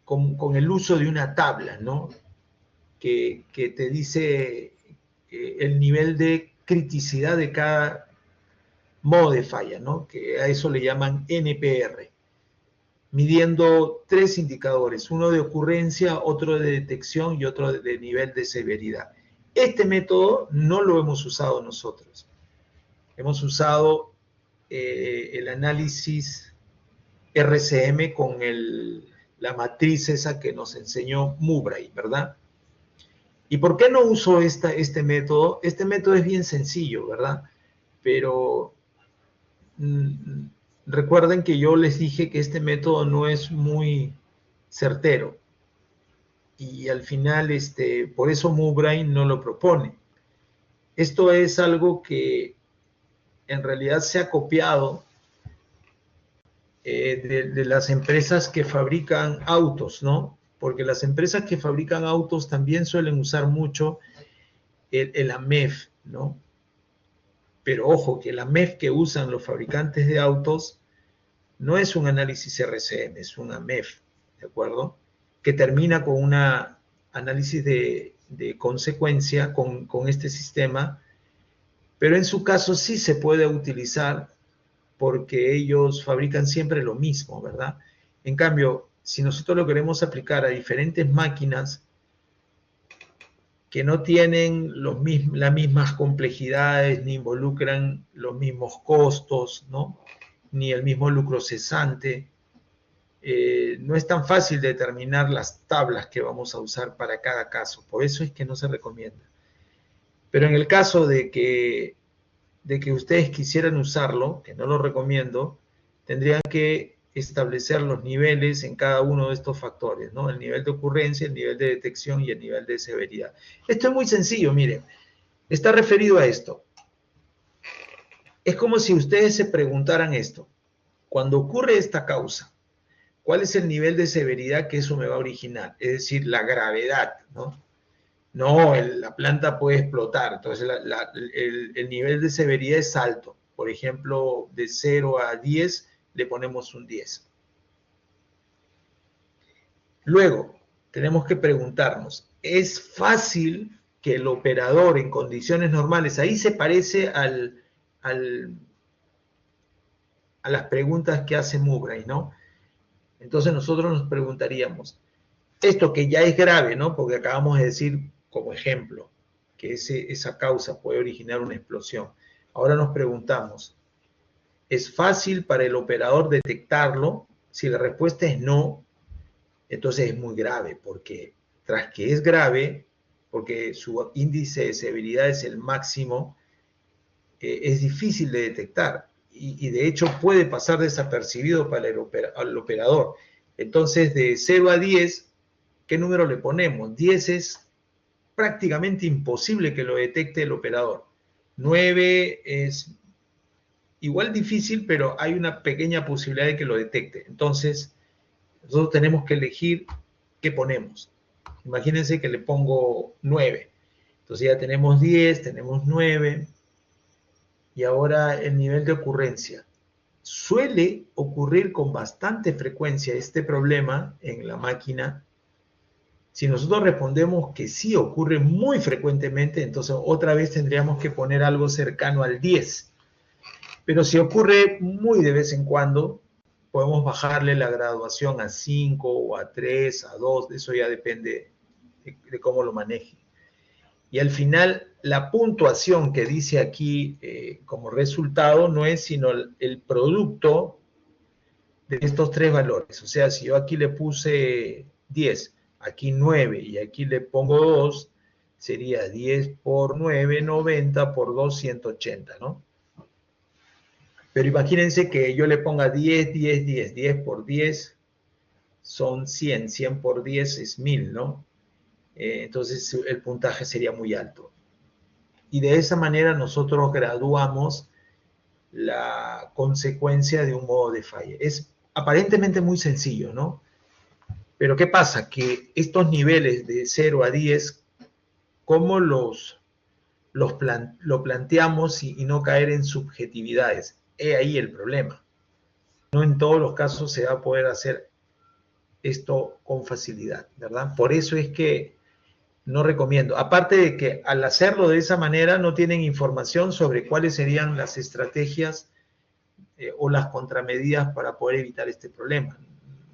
con el uso de una tabla, ¿no? Que te dice el nivel de criticidad de cada modo de falla, ¿no? Que a eso le llaman NPR, midiendo 3 indicadores, uno de ocurrencia, otro de detección y otro de nivel de severidad. Este método no lo hemos usado nosotros. Hemos usado el análisis RCM con la matriz esa que nos enseñó Mowbray, ¿verdad? ¿Y por qué no uso este método? Este método es bien sencillo, ¿verdad? Pero recuerden que yo les dije que este método no es muy certero. Y al final, por eso Mowbray no lo propone. Esto es algo que en realidad se ha copiado de las empresas que fabrican autos, ¿no? Porque las empresas que fabrican autos también suelen usar mucho el AMEF, ¿no? Pero ojo, que el AMEF que usan los fabricantes de autos no es un análisis RCM, es un AMEF, ¿de acuerdo? Que termina con un análisis de consecuencia con este sistema Pero en su caso sí se puede utilizar porque ellos fabrican siempre lo mismo, ¿verdad? En cambio, si nosotros lo queremos aplicar a diferentes máquinas que no tienen las mismas complejidades, ni involucran los mismos costos, ¿no? Ni el mismo lucro cesante, no es tan fácil determinar las tablas que vamos a usar para cada caso. Por eso es que no se recomienda. Pero en el caso de que ustedes quisieran usarlo, que no lo recomiendo, tendrían que establecer los niveles en cada uno de estos factores, ¿no? El nivel de ocurrencia, el nivel de detección y el nivel de severidad. Esto es muy sencillo, miren. Está referido a esto. Es como si ustedes se preguntaran esto. Cuando ocurre esta causa, ¿cuál es el nivel de severidad que eso me va a originar? Es decir, la gravedad, ¿no? No, la planta puede explotar, entonces el nivel de severidad es alto. Por ejemplo, de 0 a 10 le ponemos un 10. Luego, tenemos que preguntarnos, ¿es fácil que el operador en condiciones normales, ahí se parece a las preguntas que hace Mowbray, ¿no? Entonces nosotros nos preguntaríamos, esto que ya es grave, ¿no? Porque acabamos de decir, como ejemplo, que esa causa puede originar una explosión. Ahora nos preguntamos, ¿es fácil para el operador detectarlo? Si la respuesta es no, entonces es muy grave, porque tras que es grave, porque su índice de severidad es el máximo, es difícil de detectar y de hecho puede pasar desapercibido para el operador. Entonces, de 0 a 10, ¿qué número le ponemos? 10 es prácticamente imposible que lo detecte el operador. 9 es igual difícil, pero hay una pequeña posibilidad de que lo detecte. Entonces, nosotros tenemos que elegir qué ponemos. Imagínense que le pongo 9. Entonces ya tenemos 10, tenemos 9. Y ahora el nivel de ocurrencia. Suele ocurrir con bastante frecuencia este problema en la máquina. Si nosotros respondemos que sí ocurre muy frecuentemente, entonces otra vez tendríamos que poner algo cercano al 10. Pero si ocurre muy de vez en cuando, podemos bajarle la graduación a 5 o a 3, a 2, eso ya depende de cómo lo maneje. Y al final, la puntuación que dice aquí como resultado no es sino el producto de estos tres valores. O sea, si yo aquí le puse 10, aquí 9 y aquí le pongo 2, sería 10 por 9, 90 por 2, 180, ¿no? Pero imagínense que yo le ponga 10, 10, 10, 10 por 10 son 100, 100 por 10 es 1000, ¿no? Entonces el puntaje sería muy alto. Y de esa manera nosotros graduamos la consecuencia de un modo de falla. Es aparentemente muy sencillo, ¿no? Pero ¿qué pasa? Que estos niveles de 0 a 10, ¿cómo lo planteamos y no caer en subjetividades? He ahí el problema. No en todos los casos se va a poder hacer esto con facilidad, ¿verdad? Por eso es que no recomiendo. Aparte de que al hacerlo de esa manera no tienen información sobre cuáles serían las estrategias o las contramedidas para poder evitar este problema.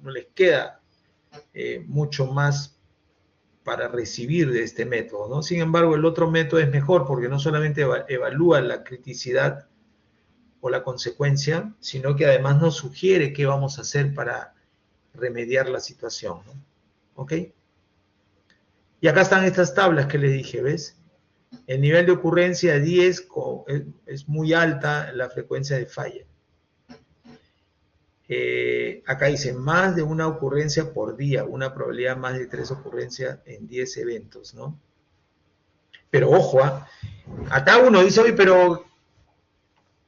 No les queda mucho más para recibir de este método, ¿no? Sin embargo, el otro método es mejor porque no solamente evalúa la criticidad o la consecuencia, sino que además nos sugiere qué vamos a hacer para remediar la situación, ¿no? ¿Ok? Y acá están estas tablas que les dije, ¿ves? El nivel de ocurrencia 10 es muy alta la frecuencia de falla. Acá dice más de una ocurrencia por día, una probabilidad más de 3 ocurrencias en 10 eventos, ¿no? Pero ojo, acá uno dice, oye, pero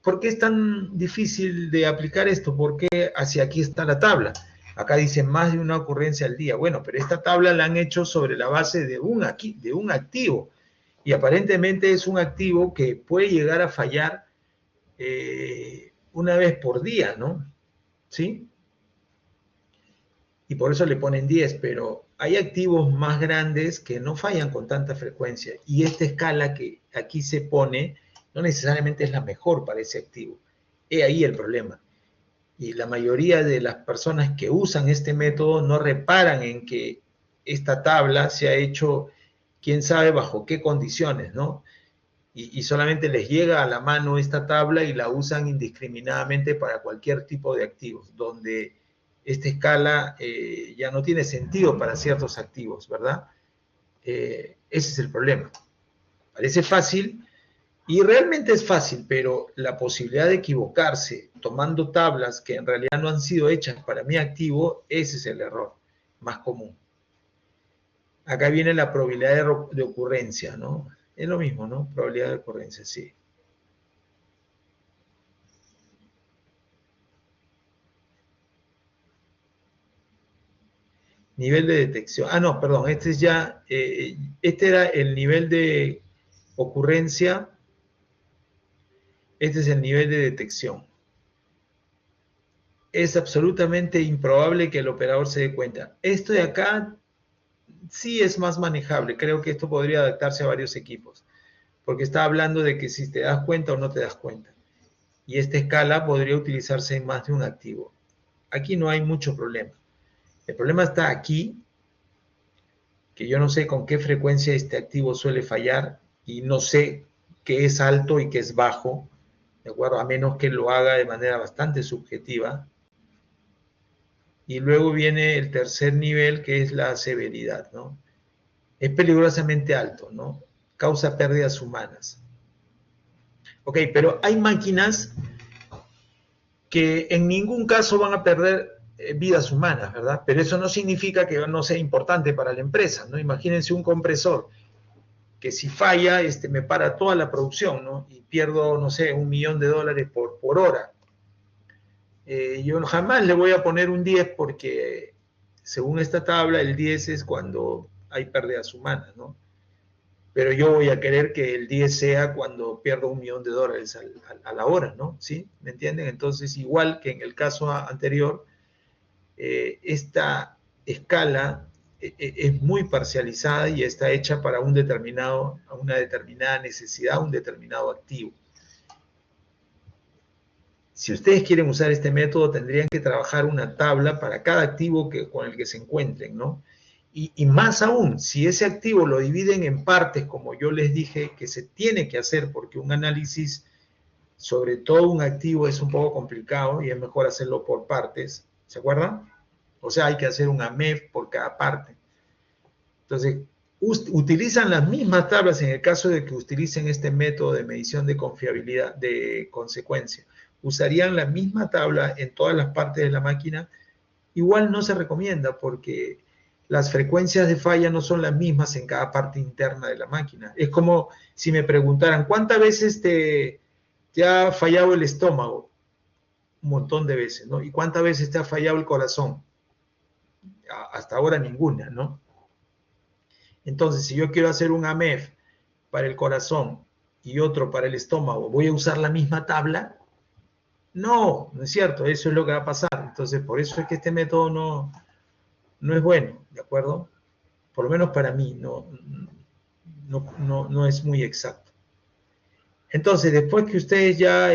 ¿por qué es tan difícil de aplicar esto? ¿Por qué hacia aquí está la tabla? Acá dice más de una ocurrencia al día. Bueno, pero esta tabla la han hecho sobre la base de un activo. Y aparentemente es un activo que puede llegar a fallar una vez por día, ¿no? ¿Sí? Y por eso le ponen 10, pero hay activos más grandes que no fallan con tanta frecuencia. Y esta escala que aquí se pone no necesariamente es la mejor para ese activo. He ahí el problema. Y la mayoría de las personas que usan este método no reparan en que esta tabla se ha hecho, quién sabe bajo qué condiciones, ¿no? Y solamente les llega a la mano esta tabla y la usan indiscriminadamente para cualquier tipo de activos, donde esta escala ya no tiene sentido para ciertos activos, ¿verdad? Ese es el problema. Parece fácil, y realmente es fácil, pero la posibilidad de equivocarse tomando tablas que en realidad no han sido hechas para mi activo, ese es el error más común. Acá viene la probabilidad de ocurrencia, ¿no? Es lo mismo, ¿no? Probabilidad de ocurrencia, sí. Nivel de detección. Ah, no, perdón, este es ya, este era el nivel de ocurrencia, este es el nivel de detección. Es absolutamente improbable que el operador se dé cuenta. Esto de acá sí es más manejable. Creo que esto podría adaptarse a varios equipos, porque está hablando de que si te das cuenta o no te das cuenta. Y esta escala podría utilizarse en más de un activo. Aquí no hay mucho problema. El problema está aquí, que yo no sé con qué frecuencia este activo suele fallar y no sé qué es alto y qué es bajo, ¿de acuerdo? A menos que lo haga de manera bastante subjetiva. Y luego viene el tercer nivel, que es la severidad, ¿no? Es peligrosamente alto, ¿no? Causa pérdidas humanas. Ok, pero hay máquinas que en ningún caso van a perder vidas humanas, ¿verdad? Pero eso no significa que no sea importante para la empresa, ¿no? Imagínense un compresor que si falla, me para toda la producción, ¿no? Y pierdo, no sé, $1 millón por hora. Yo jamás le voy a poner un 10 porque según esta tabla el 10 es cuando hay pérdidas humanas, ¿no? Pero yo voy a querer que el 10 sea cuando pierdo $1 millón a la hora, ¿no? ¿Sí? ¿Me entienden? Entonces, igual que en el caso anterior, esta escala es muy parcializada y está hecha para una determinada necesidad, un determinado activo. Si ustedes quieren usar este método, tendrían que trabajar una tabla para cada activo con el que se encuentren, ¿no? Y más aún, si ese activo lo dividen en partes, como yo les dije que se tiene que hacer, porque un análisis sobre todo un activo es un poco complicado y es mejor hacerlo por partes, ¿se acuerdan? O sea, hay que hacer un AMEF por cada parte. Entonces, utilizan las mismas tablas en el caso de que utilicen este método de medición de confiabilidad, de consecuencia. Usarían la misma tabla en todas las partes de la máquina. Igual no se recomienda porque las frecuencias de falla no son las mismas en cada parte interna de la máquina. Es como si me preguntaran, ¿cuántas veces te ha fallado el estómago? Un montón de veces, ¿no? ¿Y cuántas veces te ha fallado el corazón? Hasta ahora ninguna, ¿no? Entonces, si yo quiero hacer un AMEF para el corazón y otro para el estómago, ¿voy a usar la misma tabla? No, no es cierto, eso es lo que va a pasar. Entonces, por eso es que este método no es bueno, ¿de acuerdo? Por lo menos para mí, no es muy exacto. Entonces, después que ustedes ya,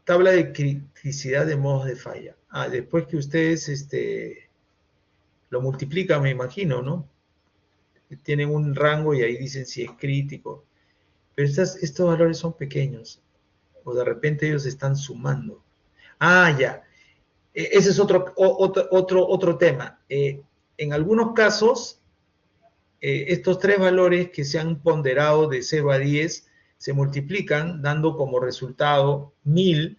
tabla de criticidad de modos de falla. Después que ustedes, lo multiplican, me imagino, ¿no? Tienen un rango y ahí dicen si es crítico. Pero estos valores son pequeños. O de repente ellos están sumando. Ya. Ese es otro tema. En algunos casos, estos tres valores que se han ponderado de 0 a 10 se multiplican dando como resultado 1000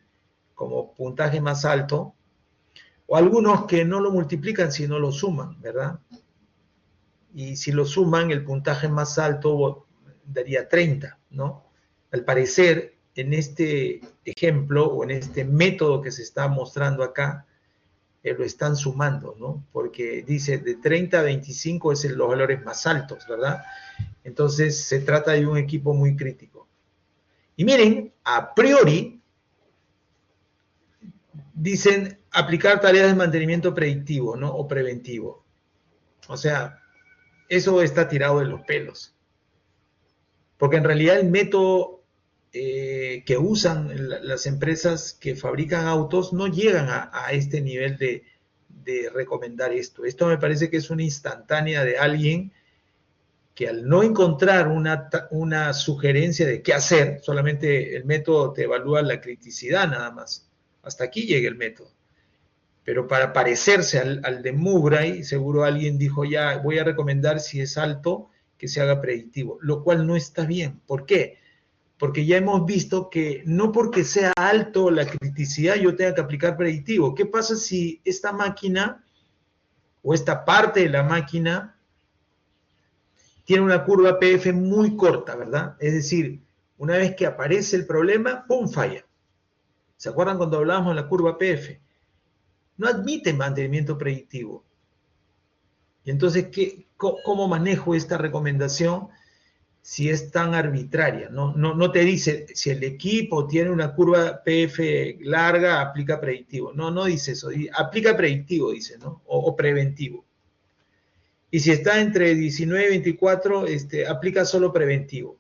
como puntaje más alto, o algunos que no lo multiplican sino lo suman, ¿verdad? Y si lo suman, el puntaje más alto daría 30, ¿no? Al parecer, en este ejemplo o en este método que se está mostrando acá, lo están sumando, ¿no? Porque dice de 30 a 25 es los valores más altos, ¿verdad? Entonces se trata de un equipo muy crítico. Y miren, a priori dicen aplicar tareas de mantenimiento predictivo, ¿no? O preventivo. O sea, eso está tirado de los pelos. Porque en realidad el método que usan las empresas que fabrican autos no llegan a este nivel de recomendar esto. Esto me parece que es una instantánea de alguien que al no encontrar una sugerencia de qué hacer, solamente el método te evalúa la criticidad nada más. Hasta aquí llega el método. Pero para parecerse al de Mowbray, seguro alguien dijo, ya voy a recomendar si es alto que se haga predictivo, lo cual no está bien. ¿Por qué? Porque ya hemos visto que no porque sea alto la criticidad yo tenga que aplicar predictivo. ¿Qué pasa si esta máquina o esta parte de la máquina tiene una curva PF muy corta, ¿verdad? Es decir, una vez que aparece el problema, ¡pum!, falla. ¿Se acuerdan cuando hablábamos de la curva PF? No admite mantenimiento predictivo. Y entonces, ¿cómo manejo esta recomendación si es tan arbitraria? No te dice, si el equipo tiene una curva PF larga, aplica predictivo. No dice eso. Aplica predictivo, dice, ¿no? O preventivo. Y si está entre 19 y 24, aplica solo preventivo.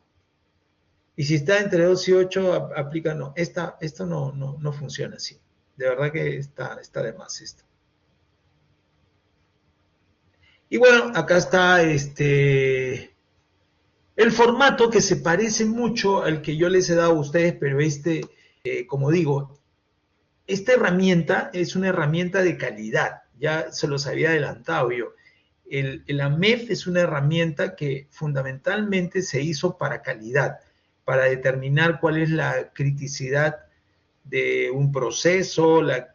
Y si está entre 2 y 8, aplica no. Esto no funciona así. De verdad que está de más esto. Y bueno, acá está el formato que se parece mucho al que yo les he dado a ustedes, pero como digo, esta herramienta es una herramienta de calidad. Ya se los había adelantado yo. El AMEF es una herramienta que fundamentalmente se hizo para calidad, para determinar cuál es la criticidad de un proceso, la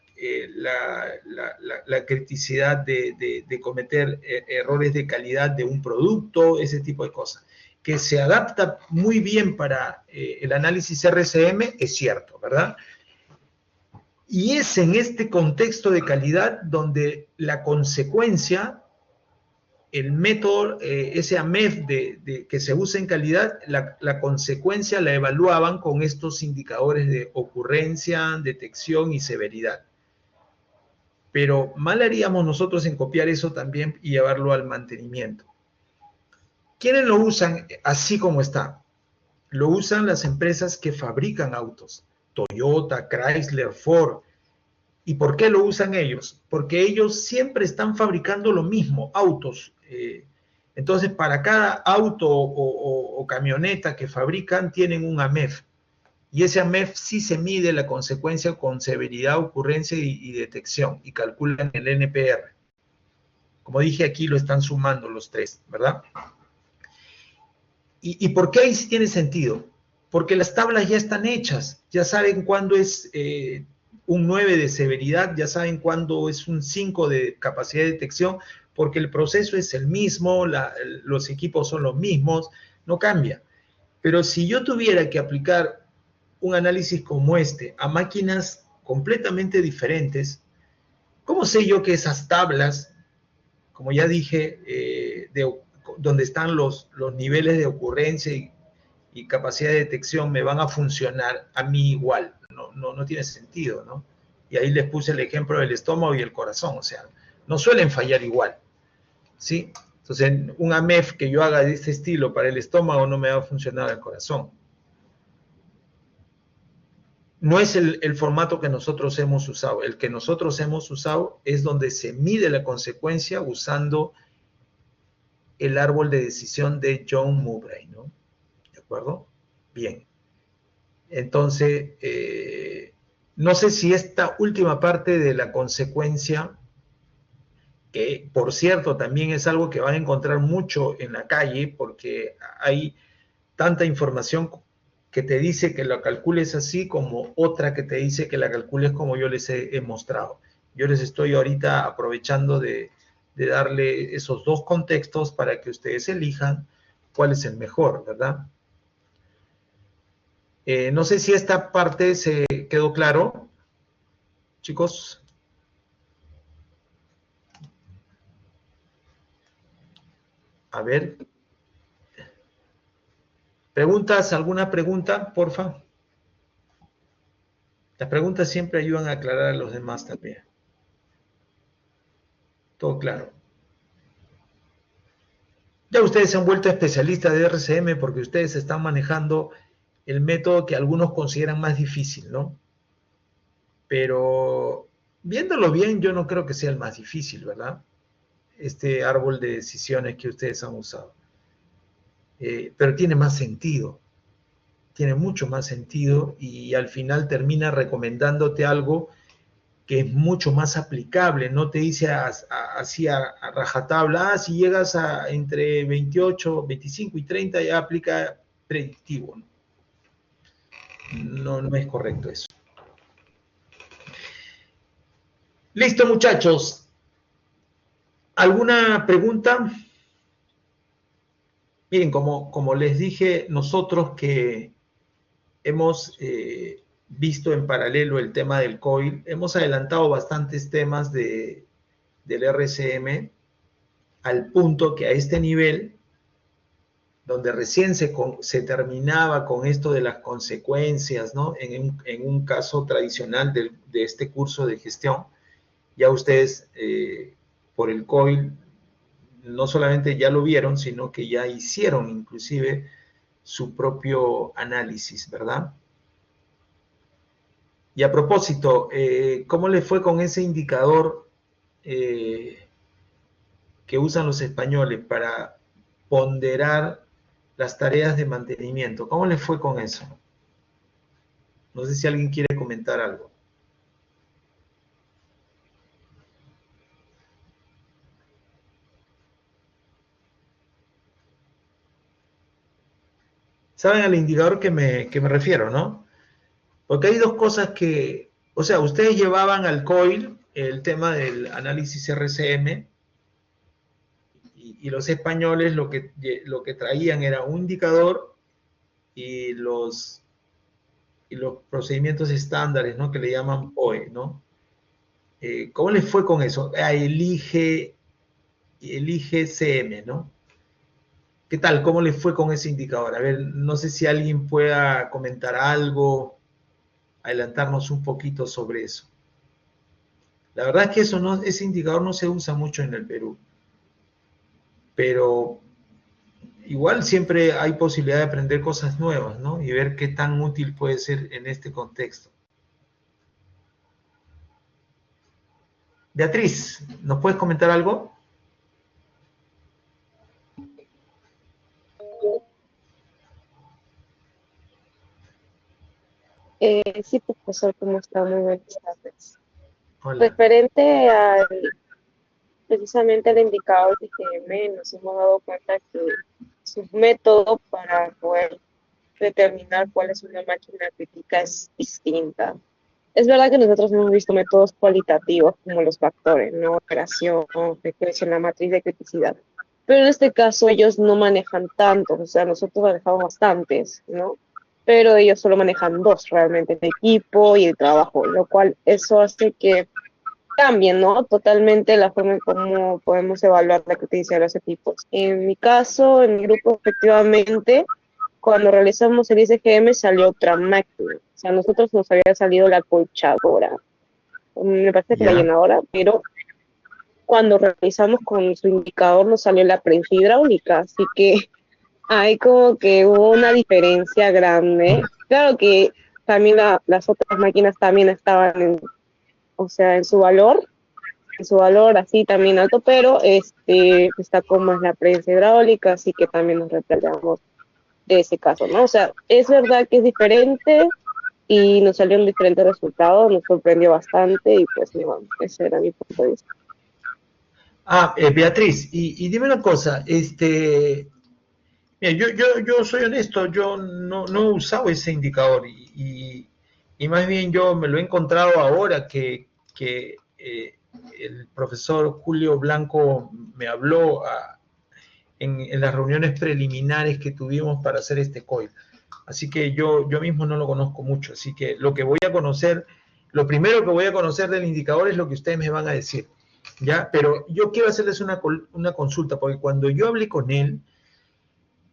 criticidad de cometer errores de calidad de un producto, ese tipo de cosas. Que se adapta muy bien para el análisis RCM, es cierto, ¿verdad? Y es en este contexto de calidad donde la consecuencia, el método, ese AMEF que se usa en calidad, la consecuencia la evaluaban con estos indicadores de ocurrencia, detección y severidad. Pero mal haríamos nosotros en copiar eso también y llevarlo al mantenimiento. ¿Quiénes lo usan así como está? Lo usan las empresas que fabrican autos, Toyota, Chrysler, Ford. ¿Y por qué lo usan ellos? Porque ellos siempre están fabricando lo mismo, autos. Entonces, para cada auto o camioneta que fabrican, tienen un AMEF. Y ese AMEF sí se mide la consecuencia con severidad, ocurrencia y detección, y calculan el NPR. Como dije, aquí lo están sumando los tres, ¿verdad? ¿Y por qué ahí sí tiene sentido? Porque las tablas ya están hechas, ya saben cuándo es un 9 de severidad, ya saben cuándo es un 5 de capacidad de detección, porque el proceso es el mismo, los equipos son los mismos, no cambia. Pero si yo tuviera que aplicar un análisis como este a máquinas completamente diferentes, ¿cómo sé yo que esas tablas, como ya dije, donde están los niveles de ocurrencia y capacidad de detección me van a funcionar a mí igual? No tiene sentido, ¿no? Y ahí les puse el ejemplo del estómago y el corazón, o sea, no suelen fallar igual, ¿sí? Entonces, un AMEF que yo haga de este estilo para el estómago no me va a funcionar al corazón. No es el formato que nosotros hemos usado. El que nosotros hemos usado es donde se mide la consecuencia usando el árbol de decisión de John Mowbray, ¿no? ¿De acuerdo? Bien. Entonces, no sé si esta última parte de la consecuencia, que por cierto también es algo que van a encontrar mucho en la calle, porque hay tanta información que te dice que la calcules así, como otra que te dice que la calcules como yo les he mostrado. Yo les estoy ahorita aprovechando de darle esos dos contextos para que ustedes elijan cuál es el mejor, ¿verdad? No sé si esta parte se quedó claro, chicos. A ver. ¿Preguntas? ¿Alguna pregunta, porfa? Las preguntas siempre ayudan a aclarar a los demás también. Todo claro. Ya ustedes se han vuelto especialistas de RCM porque ustedes están manejando el método que algunos consideran más difícil, ¿no? Pero viéndolo bien, yo no creo que sea el más difícil, ¿verdad? Este árbol de decisiones que ustedes han usado. Pero tiene más sentido, tiene mucho más sentido y al final termina recomendándote algo que es mucho más aplicable, no te dice así a rajatabla, si llegas a entre 28, 25 y 30 ya aplica predictivo. No es correcto eso. Listo, muchachos. ¿Alguna pregunta? Miren, como les dije, nosotros que hemos visto en paralelo el tema del COIL, hemos adelantado bastantes temas del RCM al punto que a este nivel, donde recién se terminaba con esto de las consecuencias, ¿no? En un caso tradicional de este curso de gestión, ya ustedes por el COIL no solamente ya lo vieron, sino que ya hicieron inclusive su propio análisis, ¿verdad? Y a propósito, ¿cómo le fue con ese indicador que usan los españoles para ponderar las tareas de mantenimiento? ¿Cómo le fue con eso? No sé si alguien quiere comentar algo. ¿Saben al indicador que me refiero, no? Porque hay dos cosas que, o sea, ustedes llevaban al COIL el tema del análisis RCM y los españoles lo que traían era un indicador y los procedimientos estándares, ¿no? Que le llaman POE, ¿no? ¿Cómo les fue con eso? Elige CM, ¿no? ¿Qué tal? ¿Cómo les fue con ese indicador? A ver, no sé si alguien pueda comentar algo, adelantarnos un poquito sobre eso. La verdad es que ese indicador no se usa mucho en el Perú, pero igual siempre hay posibilidad de aprender cosas nuevas, ¿no? Y ver qué tan útil puede ser en este contexto. Beatriz, ¿nos puedes comentar algo? Sí, profesor, ¿cómo está? Muy buenas tardes. Hola. Referente precisamente al indicador de IgM, nos hemos dado cuenta que su método para poder determinar cuál es una máquina crítica es distinta. Es verdad que nosotros hemos visto métodos cualitativos como los factores, ¿no? Operación, frecuencia en la matriz de criticidad. Pero en este caso ellos no manejan tantos, o sea, nosotros manejamos bastantes, ¿no? Pero ellos solo manejan dos realmente, el equipo y el trabajo, lo cual eso hace que cambien, ¿no? Totalmente la forma en cómo podemos evaluar la criticidad de los equipos. En mi caso, en mi grupo, efectivamente, cuando realizamos el ICGM salió otra máquina. O sea, a nosotros nos había salido la colchadora, me parece que la llenadora, pero cuando realizamos con su indicador nos salió la prensa hidráulica, así que hay como que hubo una diferencia grande. Claro que también las otras máquinas también estaban o sea, en su valor así también alto, pero destacó más la prensa hidráulica, así que también nos replanteamos de ese caso, ¿no? O sea, es verdad que es diferente y nos salieron diferentes resultados, nos sorprendió bastante y pues bueno, ese era mi punto de vista. Beatriz, y dime una cosa, mira, yo soy honesto, yo no he usado ese indicador y más bien yo me lo he encontrado ahora que el profesor Julio Blanco me habló en las reuniones preliminares que tuvimos para hacer este COIL. Así que yo mismo no lo conozco mucho, así que lo que voy a conocer, lo primero que voy a conocer del indicador es lo que ustedes me van a decir, ¿ya? Pero yo quiero hacerles una consulta, porque cuando yo hablé con él,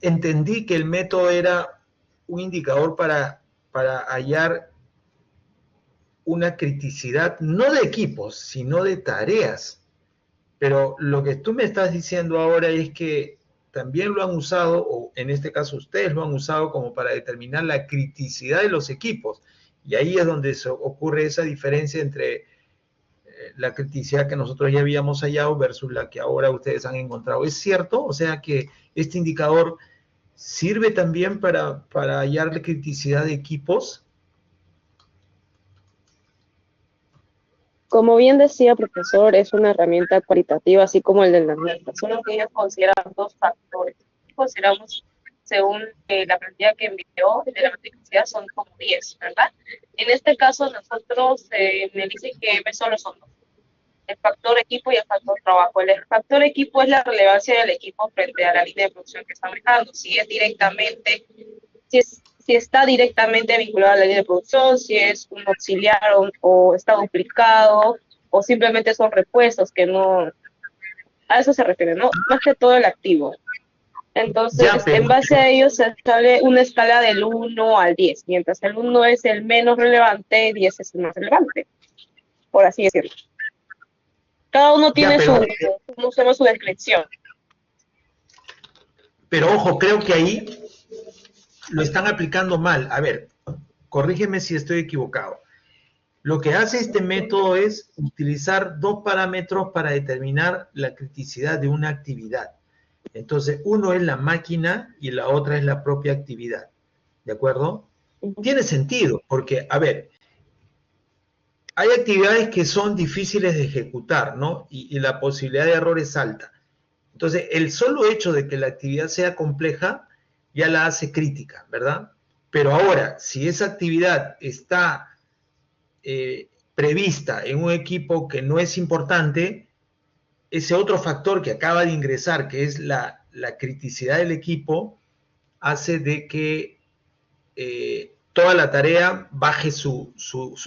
entendí que el método era un indicador para hallar una criticidad, no de equipos, sino de tareas. Pero lo que tú me estás diciendo ahora es que también lo han usado, o en este caso ustedes lo han usado como para determinar la criticidad de los equipos. Y ahí es donde ocurre esa diferencia entre la criticidad que nosotros ya habíamos hallado versus la que ahora ustedes han encontrado. ¿Es cierto? O sea que este indicador sirve también para hallar la criticidad de equipos. Como bien decía profesor, es una herramienta cualitativa, así como el de la herramienta, solo que ellos consideran dos factores. Consideramos, según la plantilla que envió de la criticidad, son como 10, ¿verdad? En este caso, nosotros me dicen que solo son dos, el factor equipo y el factor trabajo. El factor equipo es la relevancia del equipo frente a la línea de producción que está manejando, si está directamente vinculado a la línea de producción, si es un auxiliar o está duplicado, o simplemente son repuestos que no, a eso se refiere, ¿no? Más que todo el activo. Entonces, en base a ello se sale una escala del 1 al 10, mientras el 1 es el menos relevante, 10 es el más relevante, por así decirlo. Cada uno tiene su descripción. Pero ojo, creo que ahí lo están aplicando mal. A ver, corrígeme si estoy equivocado. Lo que hace este método es utilizar dos parámetros para determinar la criticidad de una actividad. Entonces, uno es la máquina y la otra es la propia actividad. ¿De acuerdo? Tiene sentido, porque, a ver, hay actividades que son difíciles de ejecutar, ¿no? Y la posibilidad de error es alta. Entonces, el solo hecho de que la actividad sea compleja ya la hace crítica, ¿verdad? Pero ahora, si esa actividad está prevista en un equipo que no es importante, ese otro factor que acaba de ingresar, que es la criticidad del equipo, hace de que toda la tarea baje su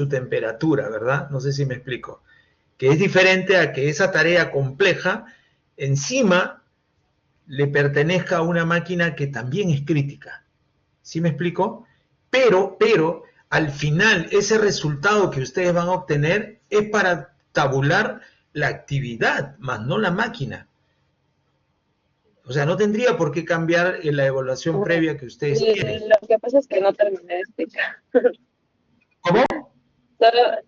temperatura, ¿verdad? No sé si me explico. Que es diferente a que esa tarea compleja encima le pertenezca a una máquina que también es crítica. ¿Sí me explico? Pero al final ese resultado que ustedes van a obtener es para tabular la actividad, más no la máquina. O sea, no tendría por qué cambiar en la evaluación previa que ustedes tienen. Lo que pasa es que no terminé de explicar. ¿Cómo?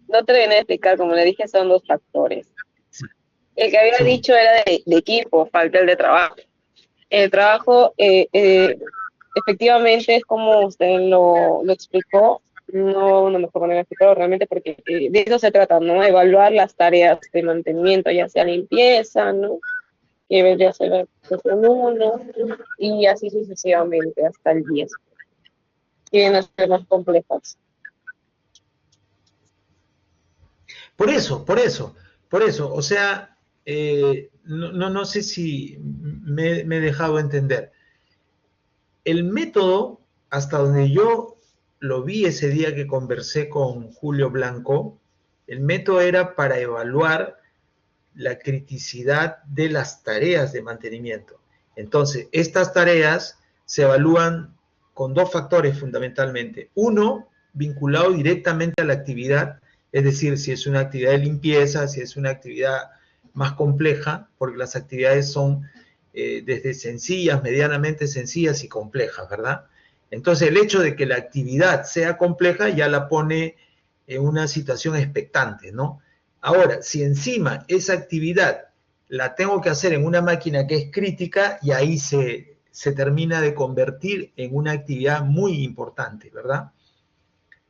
No terminé de explicar, como le dije, son dos factores. Sí. El que había dicho era de equipo, falta el de trabajo. El trabajo, efectivamente, es como usted lo explicó, no me mejor manera de explicarlo realmente, porque de eso se trata, ¿no? Evaluar las tareas de mantenimiento, ya sea limpieza, ¿no? Que vendría a ser la cuestión 1, y así sucesivamente hasta el 10. Quieren ser más complejas. Por eso. O sea, no sé si me he dejado entender. El método, hasta donde yo lo vi ese día que conversé con Julio Blanco, el método era para evaluar la criticidad de las tareas de mantenimiento. Entonces, estas tareas se evalúan con dos factores fundamentalmente. Uno, vinculado directamente a la actividad, es decir, si es una actividad de limpieza, si es una actividad más compleja, porque las actividades son desde sencillas, medianamente sencillas y complejas, ¿verdad? Entonces, el hecho de que la actividad sea compleja ya la pone en una situación expectante, ¿no? Ahora, si encima esa actividad la tengo que hacer en una máquina que es crítica, y ahí se termina de convertir en una actividad muy importante, ¿verdad?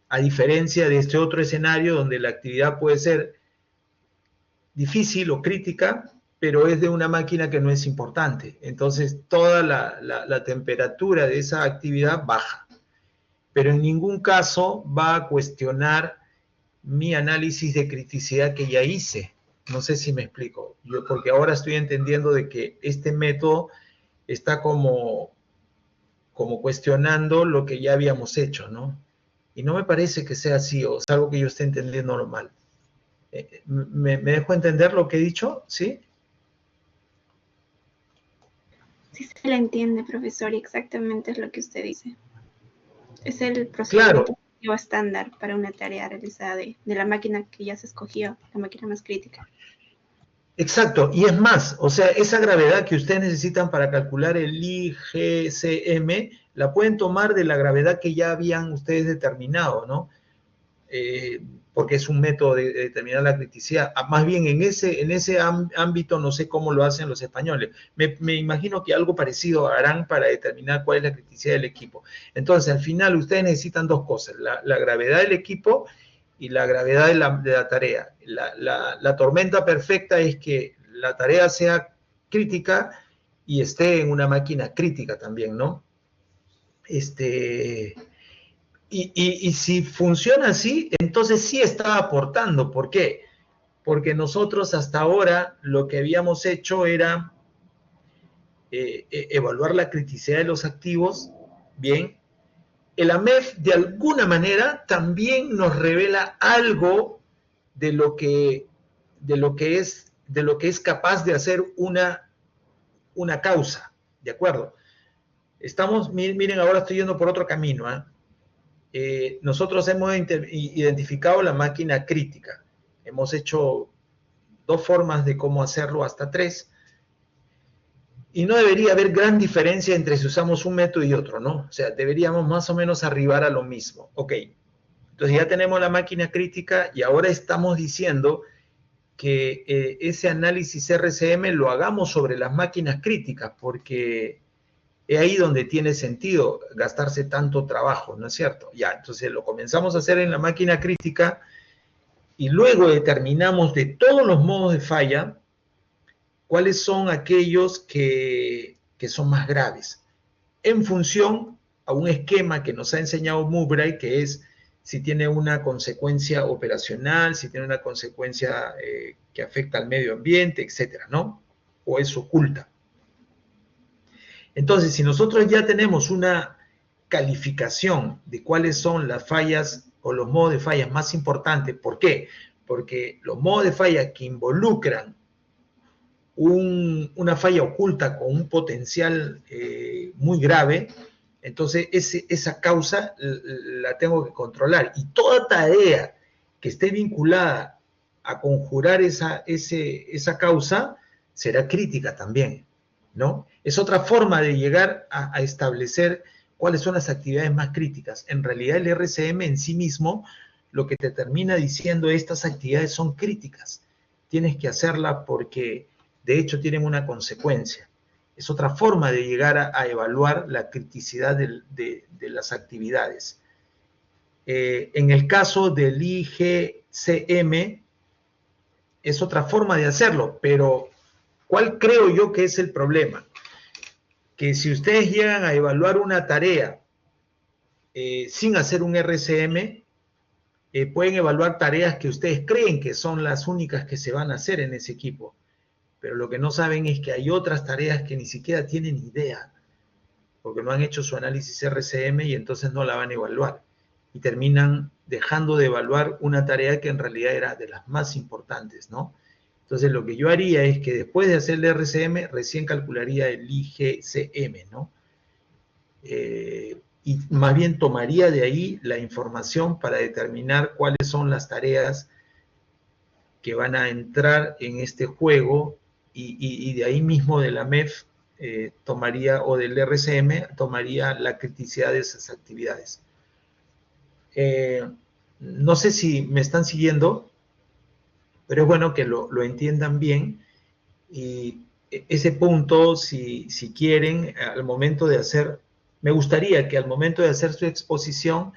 A diferencia de este otro escenario donde la actividad puede ser difícil o crítica, pero es de una máquina que no es importante. Entonces, toda la temperatura de esa actividad baja. Pero en ningún caso va a cuestionar mi análisis de criticidad que ya hice. No sé si me explico. Porque ahora estoy entendiendo de que este método está como cuestionando lo que ya habíamos hecho, ¿no? Y no me parece que sea así, o es algo que yo esté entendiendo normal. ¿Me dejo entender lo que he dicho? ¿Sí? Sí se le entiende, profesor, y exactamente es lo que usted dice. Es el procedimiento estándar para una tarea realizada de la máquina que ya se escogió, la máquina más crítica. Exacto, y es más, o sea, esa gravedad que ustedes necesitan para calcular el IGCM, la pueden tomar de la gravedad que ya habían ustedes determinado, ¿no? Porque es un método de determinar la criticidad. Más bien en ese ámbito no sé cómo lo hacen los españoles. Me imagino que algo parecido harán para determinar cuál es la criticidad del equipo. Entonces, al final ustedes necesitan dos cosas, la gravedad del equipo y la gravedad de la tarea. La tormenta perfecta es que la tarea sea crítica y esté en una máquina crítica también, ¿no? Y si funciona así, entonces sí está aportando. ¿Por qué? Porque nosotros hasta ahora lo que habíamos hecho era evaluar la criticidad de los activos, bien. El AMEF de alguna manera también nos revela algo de lo que es capaz de hacer una causa, ¿de acuerdo? Miren, ahora estoy yendo por otro camino, nosotros hemos identificado la máquina crítica. Hemos hecho 2 formas de cómo hacerlo, hasta 3. Y no debería haber gran diferencia entre si usamos un método y otro, ¿no? O sea, deberíamos más o menos arribar a lo mismo. Ok, entonces ya tenemos la máquina crítica y ahora estamos diciendo que ese análisis RCM lo hagamos sobre las máquinas críticas, porque es ahí donde tiene sentido gastarse tanto trabajo, ¿no es cierto? Ya, entonces lo comenzamos a hacer en la máquina crítica y luego determinamos de todos los modos de falla cuáles son aquellos que son más graves, en función a un esquema que nos ha enseñado Mowbray, que es si tiene una consecuencia operacional, si tiene una consecuencia que afecta al medio ambiente, etcétera, ¿no? O es oculta. Entonces, si nosotros ya tenemos una calificación de cuáles son las fallas o los modos de fallas más importantes, ¿por qué? Porque los modos de falla que involucran una falla oculta con un potencial muy grave, entonces esa causa la tengo que controlar. Y toda tarea que esté vinculada a conjurar esa causa será crítica también, ¿no? Es otra forma de llegar a establecer cuáles son las actividades más críticas. En realidad el RCM en sí mismo lo que te termina diciendo, estas actividades son críticas. Tienes que hacerla porque de hecho tienen una consecuencia. Es otra forma de llegar a evaluar la criticidad de las actividades. En el caso del IGCM es otra forma de hacerlo, pero ¿cuál creo yo que es el problema? Que si ustedes llegan a evaluar una tarea sin hacer un RCM, pueden evaluar tareas que ustedes creen que son las únicas que se van a hacer en ese equipo. Pero lo que no saben es que hay otras tareas que ni siquiera tienen idea, porque no han hecho su análisis RCM y entonces no la van a evaluar. Y terminan dejando de evaluar una tarea que en realidad era de las más importantes, ¿no? Entonces lo que yo haría es que después de hacer el RCM, recién calcularía el IGCM, ¿no? Y más bien tomaría de ahí la información para determinar cuáles son las tareas que van a entrar en este juego y de ahí mismo de la MEF tomaría, o del RCM, tomaría la criticidad de esas actividades. No sé si me están siguiendo, pero es bueno que lo entiendan bien. Y ese punto, si quieren, al momento de hacer, me gustaría que al momento de hacer su exposición,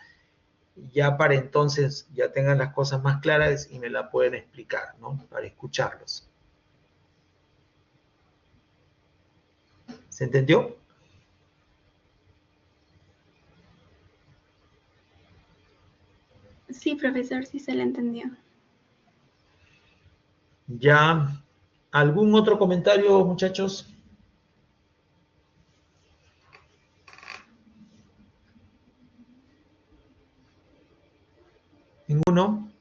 ya para entonces ya tengan las cosas más claras y me la pueden explicar, ¿no? Para escucharlos. ¿Se entendió? Sí, profesor, sí se le entendió. Ya. ¿Algún otro comentario, muchachos? ¿Ninguno?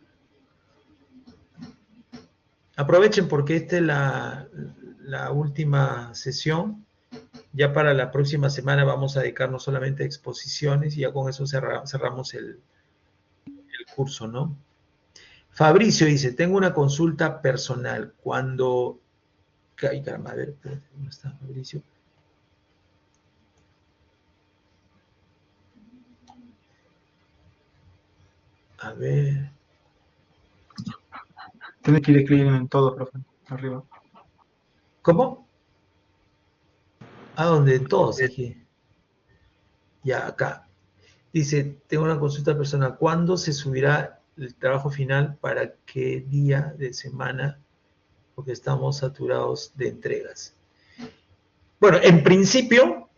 Aprovechen porque esta es la última sesión. Ya para la próxima semana vamos a dedicarnos solamente a exposiciones y ya con eso cerramos el curso, ¿no? Fabricio dice, tengo una consulta personal. Cuando Ay, caramba, a ver, espérate, ¿dónde está Fabricio? A ver. Tiene que ir clic en todo, profe, arriba. ¿Cómo? ¿A dónde? Todos aquí. Ya, acá. Dice, tengo una consulta personal. ¿Cuándo se subirá el trabajo final? ¿Para qué día de semana? Porque estamos saturados de entregas. Bueno, en principio,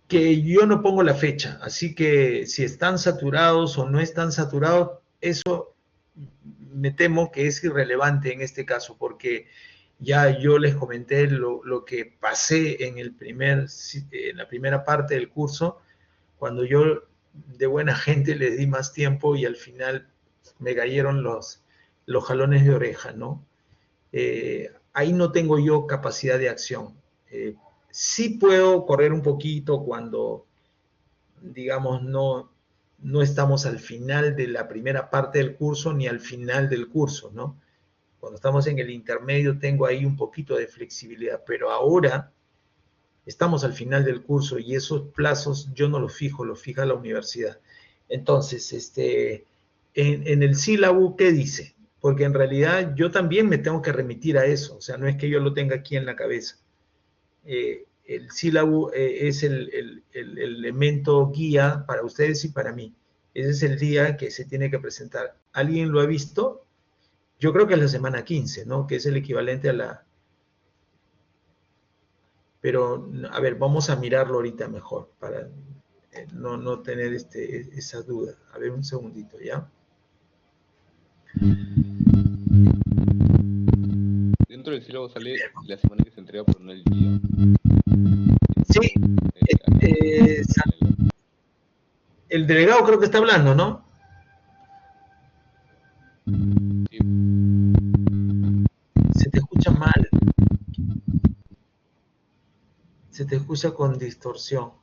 que yo no pongo la fecha, así que si están saturados o no están saturados, eso me temo que es irrelevante en este caso, porque ya yo les comenté lo que pasé en la primera parte del curso, cuando yo de buena gente les di más tiempo y al final me cayeron los jalones de oreja, ¿no? Ahí no tengo yo capacidad de acción. Sí puedo correr un poquito cuando, digamos, no estamos al final de la primera parte del curso ni al final del curso, ¿no? Cuando estamos en el intermedio tengo ahí un poquito de flexibilidad, pero ahora estamos al final del curso y esos plazos yo no los fijo, los fija la universidad. Entonces, en el sílabo, ¿qué dice? Porque en realidad yo también me tengo que remitir a eso, o sea, no es que yo lo tenga aquí en la cabeza. El sílabo es el elemento guía para ustedes y para mí. Ese es el día que se tiene que presentar. ¿Alguien lo ha visto? Yo creo que es la semana 15, ¿no? Que es el equivalente a la... Pero, a ver, vamos a mirarlo ahorita mejor para no tener esa duda. A ver, un segundito, ¿ya? Dentro del sílabo sale la semana que se entrega, pero no el día. Sí, el delegado creo que está hablando, ¿no? Sí. Se te escucha mal. Se te escucha con distorsión.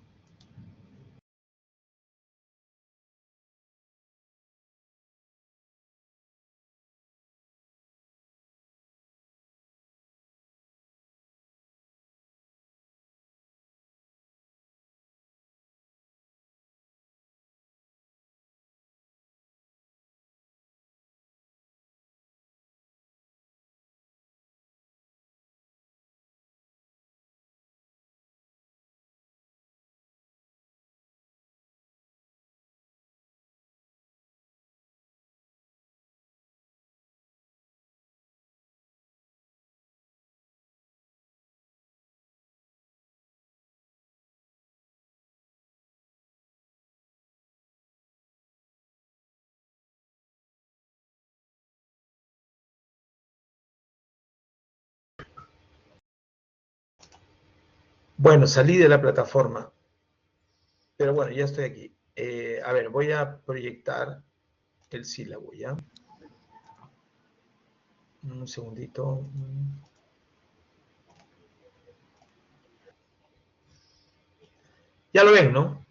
Bueno, salí de la plataforma, pero bueno, ya estoy aquí. A ver, voy a proyectar el sílabo, ¿ya? Un segundito. Ya lo ven, ¿no?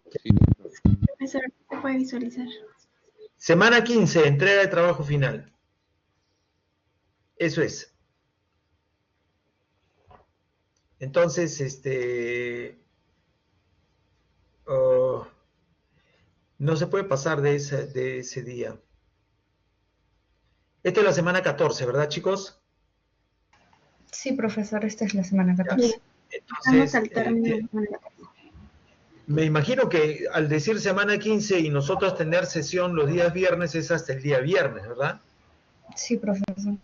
Sí. Profesor, se puede visualizar. Semana 15, entrega de trabajo final. Eso es. Entonces, oh, no se puede pasar de ese día. Esta es la semana 14, ¿verdad, chicos? Sí, profesor, esta es la semana Bien, 14. estamos Entonces, al término. me imagino que al decir semana 15 y nosotros tener sesión los días viernes es hasta el día viernes, ¿verdad? Sí, profesor.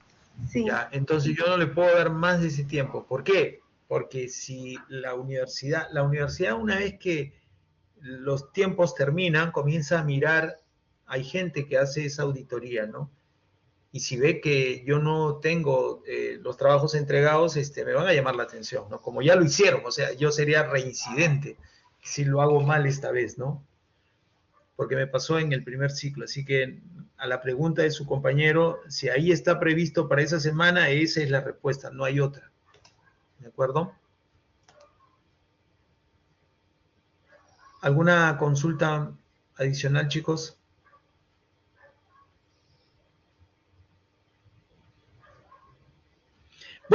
Sí, Ya, entonces yo no le puedo dar más de ese tiempo. ¿Por qué? Porque si la universidad una vez que los tiempos terminan, comienza a mirar, hay gente que hace esa auditoría, ¿no? Y si ve que yo no tengo los trabajos entregados, me van a llamar la atención, ¿no? Como ya lo hicieron, o sea, yo sería reincidente si lo hago mal esta vez, ¿no? Porque me pasó en el primer ciclo. Así que a la pregunta de su compañero, si ahí está previsto para esa semana, esa es la respuesta, no hay otra. ¿De acuerdo? ¿Alguna consulta adicional, chicos?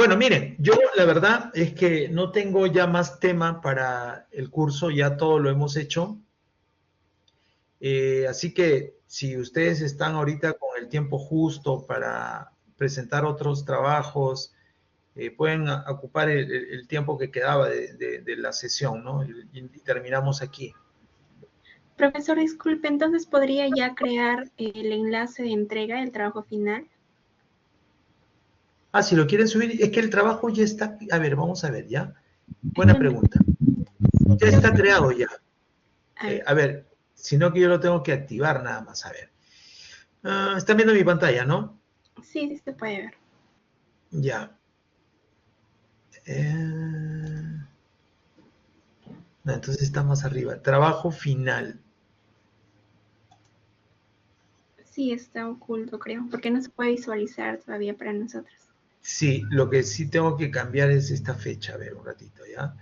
Bueno, miren, yo la verdad es que no tengo ya más tema para el curso, ya todo lo hemos hecho. Así que si ustedes están ahorita con el tiempo justo para presentar otros trabajos, pueden ocupar el tiempo que quedaba de la sesión, ¿no? Y terminamos aquí. Profesor, disculpe, entonces podría ya crear el enlace de entrega del trabajo final. Ah, si lo quieren subir, es que el trabajo ya está. A ver, vamos a ver, ¿ya? Buena pregunta. Ya está creado ya. A ver, sino que yo lo tengo que activar nada más. A ver. Están viendo mi pantalla, ¿no? Sí, sí se puede ver. Ya. No, entonces está más arriba. Trabajo final. Sí, está oculto, creo, porque no se puede visualizar todavía para nosotros. Sí, lo que sí tengo que cambiar es esta fecha. A ver, un ratito, ¿ya?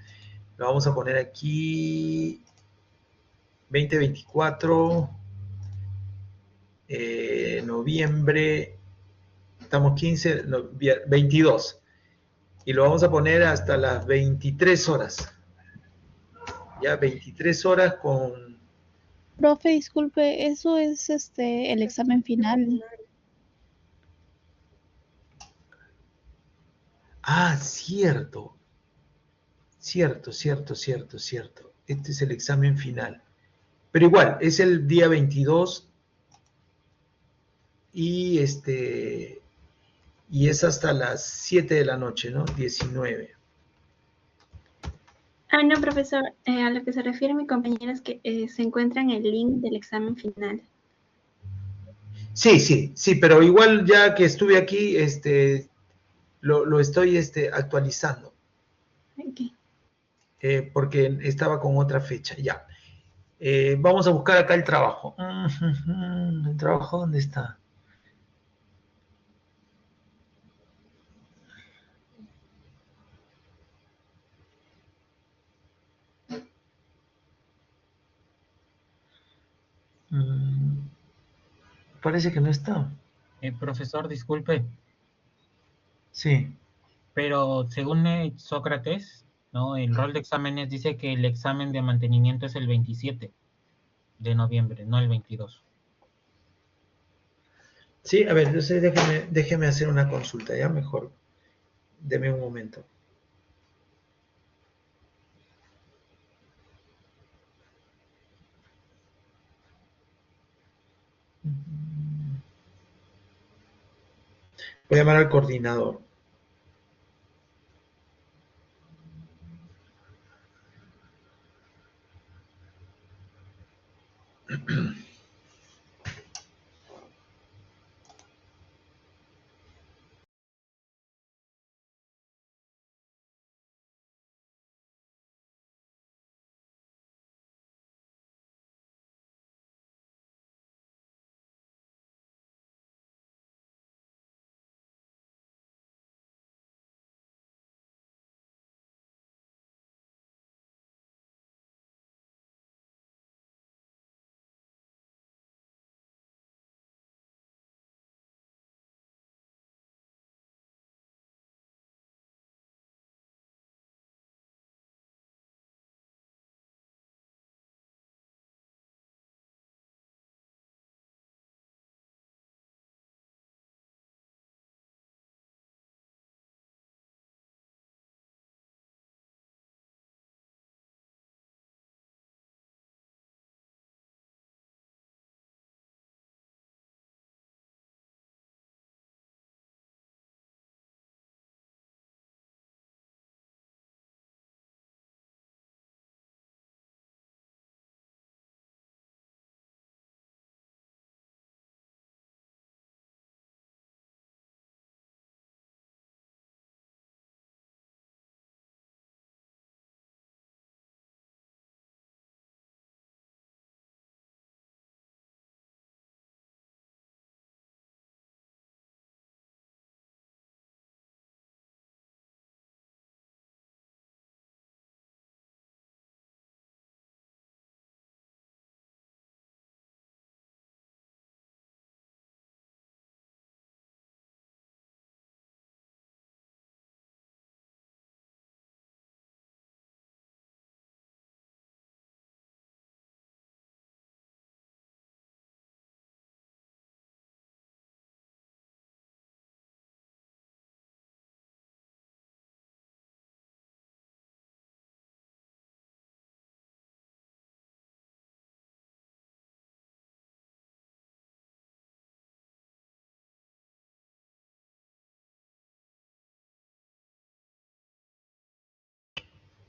Lo vamos a poner aquí. 2024. Noviembre. Estamos 15, no, 22. Y lo vamos a poner hasta las 23 horas. Ya, 23 horas con... Profe, disculpe, eso es el examen final. Ah, cierto. Cierto. Este es el examen final. Pero igual, es el día 22 y y es hasta las 7 de la noche, ¿no? 19. No, profesor, a lo que se refiere mi compañera es que se encuentra en el link del examen final. Sí, pero igual ya que estuve aquí, lo estoy actualizando. Okay. Porque estaba con otra fecha, ya. Vamos a buscar acá el trabajo. ¿El trabajo dónde está? Parece que no está. Profesor, disculpe, Sí. pero según Sócrates, ¿no? El rol de exámenes dice que el examen de mantenimiento es el 27 de noviembre, no el 22. Sí, a ver, entonces déjeme hacer una consulta, ya mejor. Deme un momento. Voy a llamar al coordinador.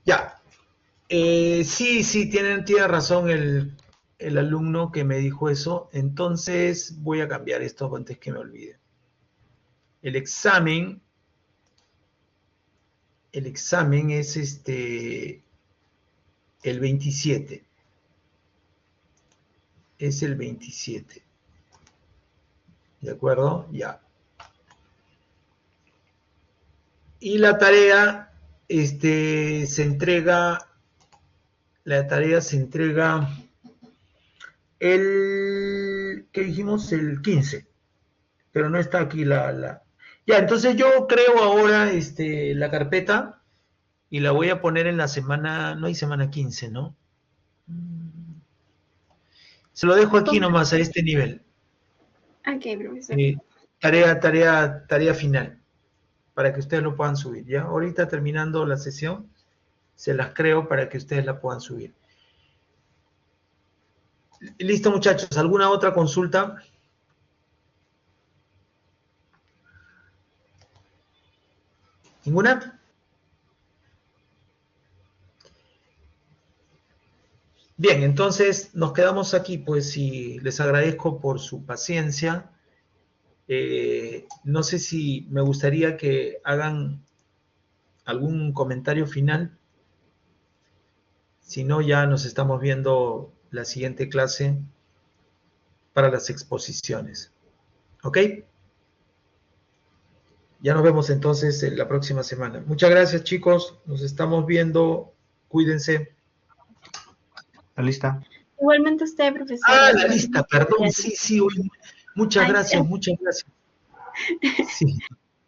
Ya. Sí, tiene razón el alumno que me dijo eso. Entonces voy a cambiar esto antes que me olvide. El examen es el 27. Es el 27. ¿De acuerdo? Ya. Y la tarea se entrega ¿qué dijimos? El 15, pero no está aquí Ya, entonces yo creo ahora la carpeta y la voy a poner en la semana, no hay semana 15, ¿no? Se lo dejo aquí nomás a este nivel. Ok, profesor. Tarea final, para que ustedes lo puedan subir, ¿ya? Ahorita terminando la sesión, se las creo para que ustedes la puedan subir. Listo, muchachos. ¿Alguna otra consulta? ¿Ninguna? Bien, entonces nos quedamos aquí, pues, y les agradezco por su paciencia. No sé si me gustaría que hagan algún comentario final. Si no, ya nos estamos viendo la siguiente clase para las exposiciones. ¿Ok? Ya nos vemos entonces la próxima semana. Muchas gracias, chicos. Nos estamos viendo. Cuídense. La lista. Igualmente usted, profesor. La lista, perdón. Sí. Muchas gracias.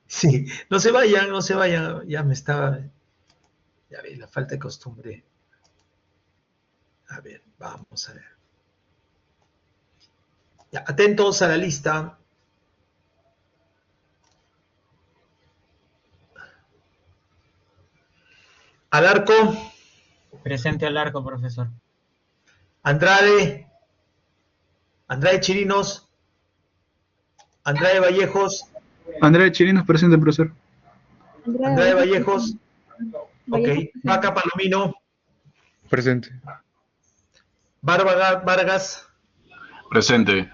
Sí. No se vayan. Ya me estaba... Ya ve, la falta de costumbre. A ver, vamos a ver. Ya, atentos a la lista. Alarco. Presente al arco, profesor. Andrade Chirinos. Andrade Vallejos. Andrade Chirinos, presente, profesor. Andrade Vallejos. Ok. Vaca Palomino. Presente. Vargas. Presente.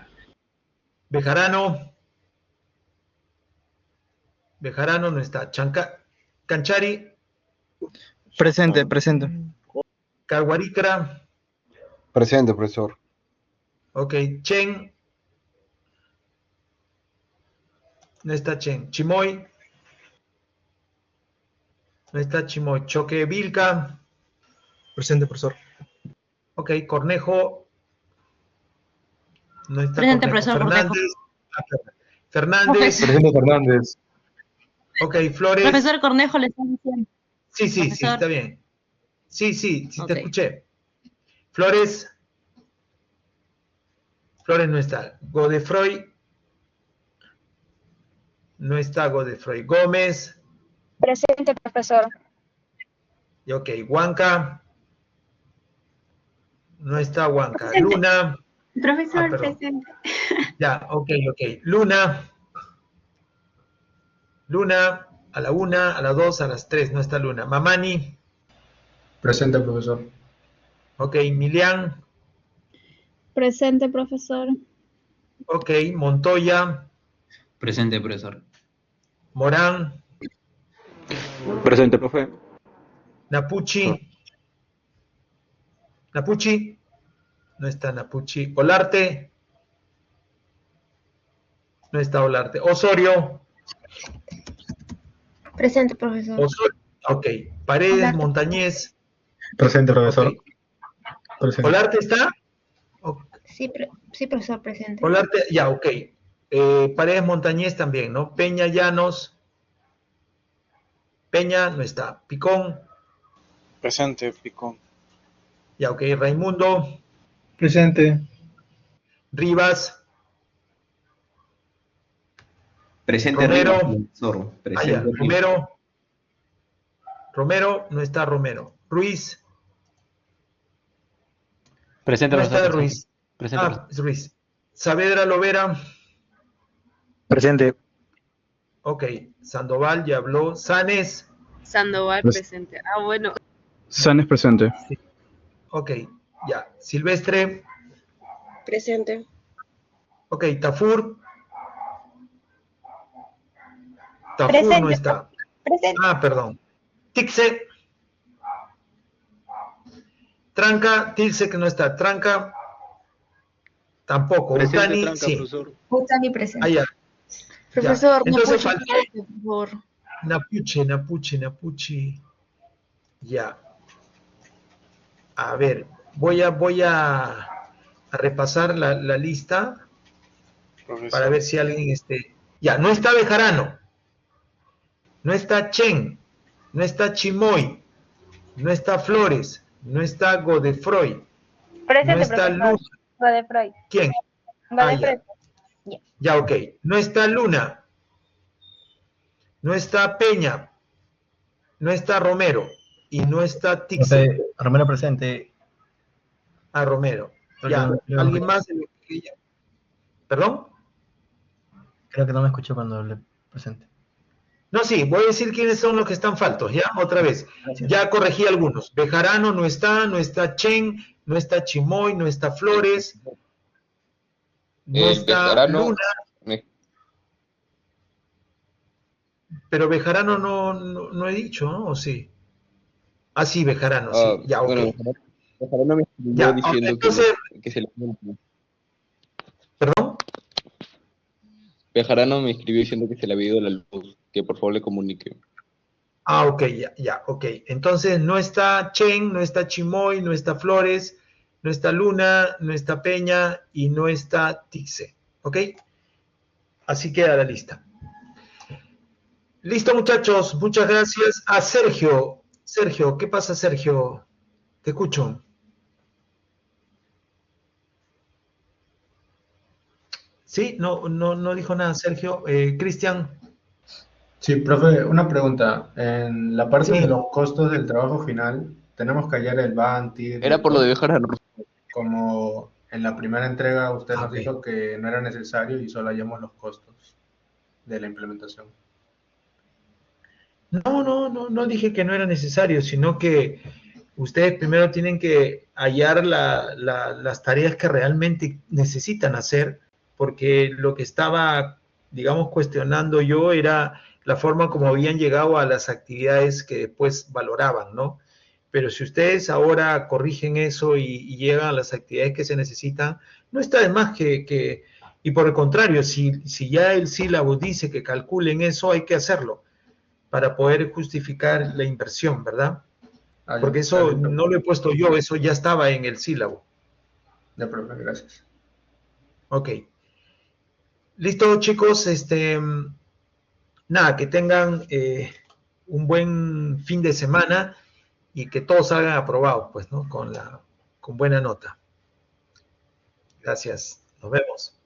Bejarano no está. Canchari. Presente. Caguaricra. Presente, profesor. Ok. Chen. No está Chen. Chimoy. No está Chimoy. Choque Vilca. Presente, profesor. Ok. Cornejo. No está Presente, Cornejo. profesor. Fernández. Presente, Fernández. Ok. Flores. Profesor Cornejo, le están diciendo. Sí, está bien. Sí, te escuché. Flores no está. Godefroy. No está Godefroy. Gómez. Presente, profesor. Y ok. Huanca. No está Huanca. Presente. Luna. Profesor, presente. Ya, ok. Luna, a la 1, a la 2, a las 3, no está Luna. Mamani. Presente, profesor. Ok, Milian. Presente, profesor. Ok, Montoya. Presente, profesor. Morán. Presente, profe. Napucci. No está Napucci. Olarte. No está Olarte. Osorio. Presente, profesor. Ok. Paredes, Olarte. Montañez. Presente, profesor. Okay. ¿Olarte está? Sí, profesor, presente. Olarte, ya, ok. Paredes, Montañez también, ¿no? Peña, Llanos. Peña no está. Picón. Presente, Picón. Ya, ok. Raimundo. Presente. Rivas. Presente, Romero. profesor. Presente, Romero, no está Romero. Ruiz. Presente, no profesor. está Ruiz. Presente. Es Ruiz. Saavedra Lovera. Presente. Ok. Sandoval ya habló. Sanes. Sandoval presente. Bueno. Sanes presente. Ok, ya. Silvestre. Presente. Ok, Tafur. Tafur Presente. no está. Presente. Ah, perdón. Tixe. Tranca, Tilce que no está. Tranca. Tampoco. Presente, Utani, Tranca, sí. profesor. Utani presente. Ah, ya. Profesor, Entonces Mapuche, falta por favor. Napuche. Ya. A ver, voy a repasar la lista para ver si alguien Ya, no está Bejarano, no está Chen, no está Chimoy, no está Flores, no está Godefroy, no Presente, está profesor. Luna. Godefroy. ¿Quién? Godefroy. Ya. Ya, ok. No está Luna, no está Peña, no está Romero y no está Tixe. Romero presente. A Romero. Creo Ya, que no- ¿alguien más? ¿Perdón? Creo que no me escuchó cuando le presenté. No, sí, voy a decir quiénes son los que están faltos, ¿ya? Otra vez. Gracias. Ya corregí algunos. Bejarano no está Chen, no está Chimoy, no está Flores, no está Bejarano, Luna, pero Bejarano no he dicho, ¿no? ¿O sí? Ah, sí, Bejarano, sí. Ya, ok. bueno, Bejarano me escribió Ya, diciendo entonces, que se la... ¿perdón? Bejarano me escribió diciendo que se le había ido la luz, que por favor le comunique. Ah, ok, ya, ok. Entonces no está Chen, no está Chimoy, no está Flores, no está Luna, no está Peña y no está Tixe, ¿ok? Así queda la lista. Listo, muchachos, muchas gracias. A Sergio. Sergio, ¿qué pasa, Sergio? Te escucho. Sí, no dijo nada, Sergio. Cristian. Sí, profe, una pregunta. En la parte Sí. de los costos del trabajo final, tenemos que hallar el BAN, TIR, Era por lo de Bejarano. como en la primera entrega usted nos dijo que no era necesario y solo hallamos los costos de la implementación. No dije que no era necesario, sino que ustedes primero tienen que hallar las tareas que realmente necesitan hacer, porque lo que estaba, digamos, cuestionando yo era la forma como habían llegado a las actividades que después valoraban, ¿no? Pero si ustedes ahora corrigen eso y llegan a las actividades que se necesitan, no está de más y por el contrario, si ya el sílabo dice que calculen eso, hay que hacerlo para poder justificar la inversión, ¿verdad? Porque eso no lo he puesto yo, eso ya estaba en el sílabo. Ya, profe, gracias. Ok. Listo, chicos, nada, que tengan un buen fin de semana y que todos salgan aprobados, pues, ¿no? Con buena nota. Gracias. Nos vemos.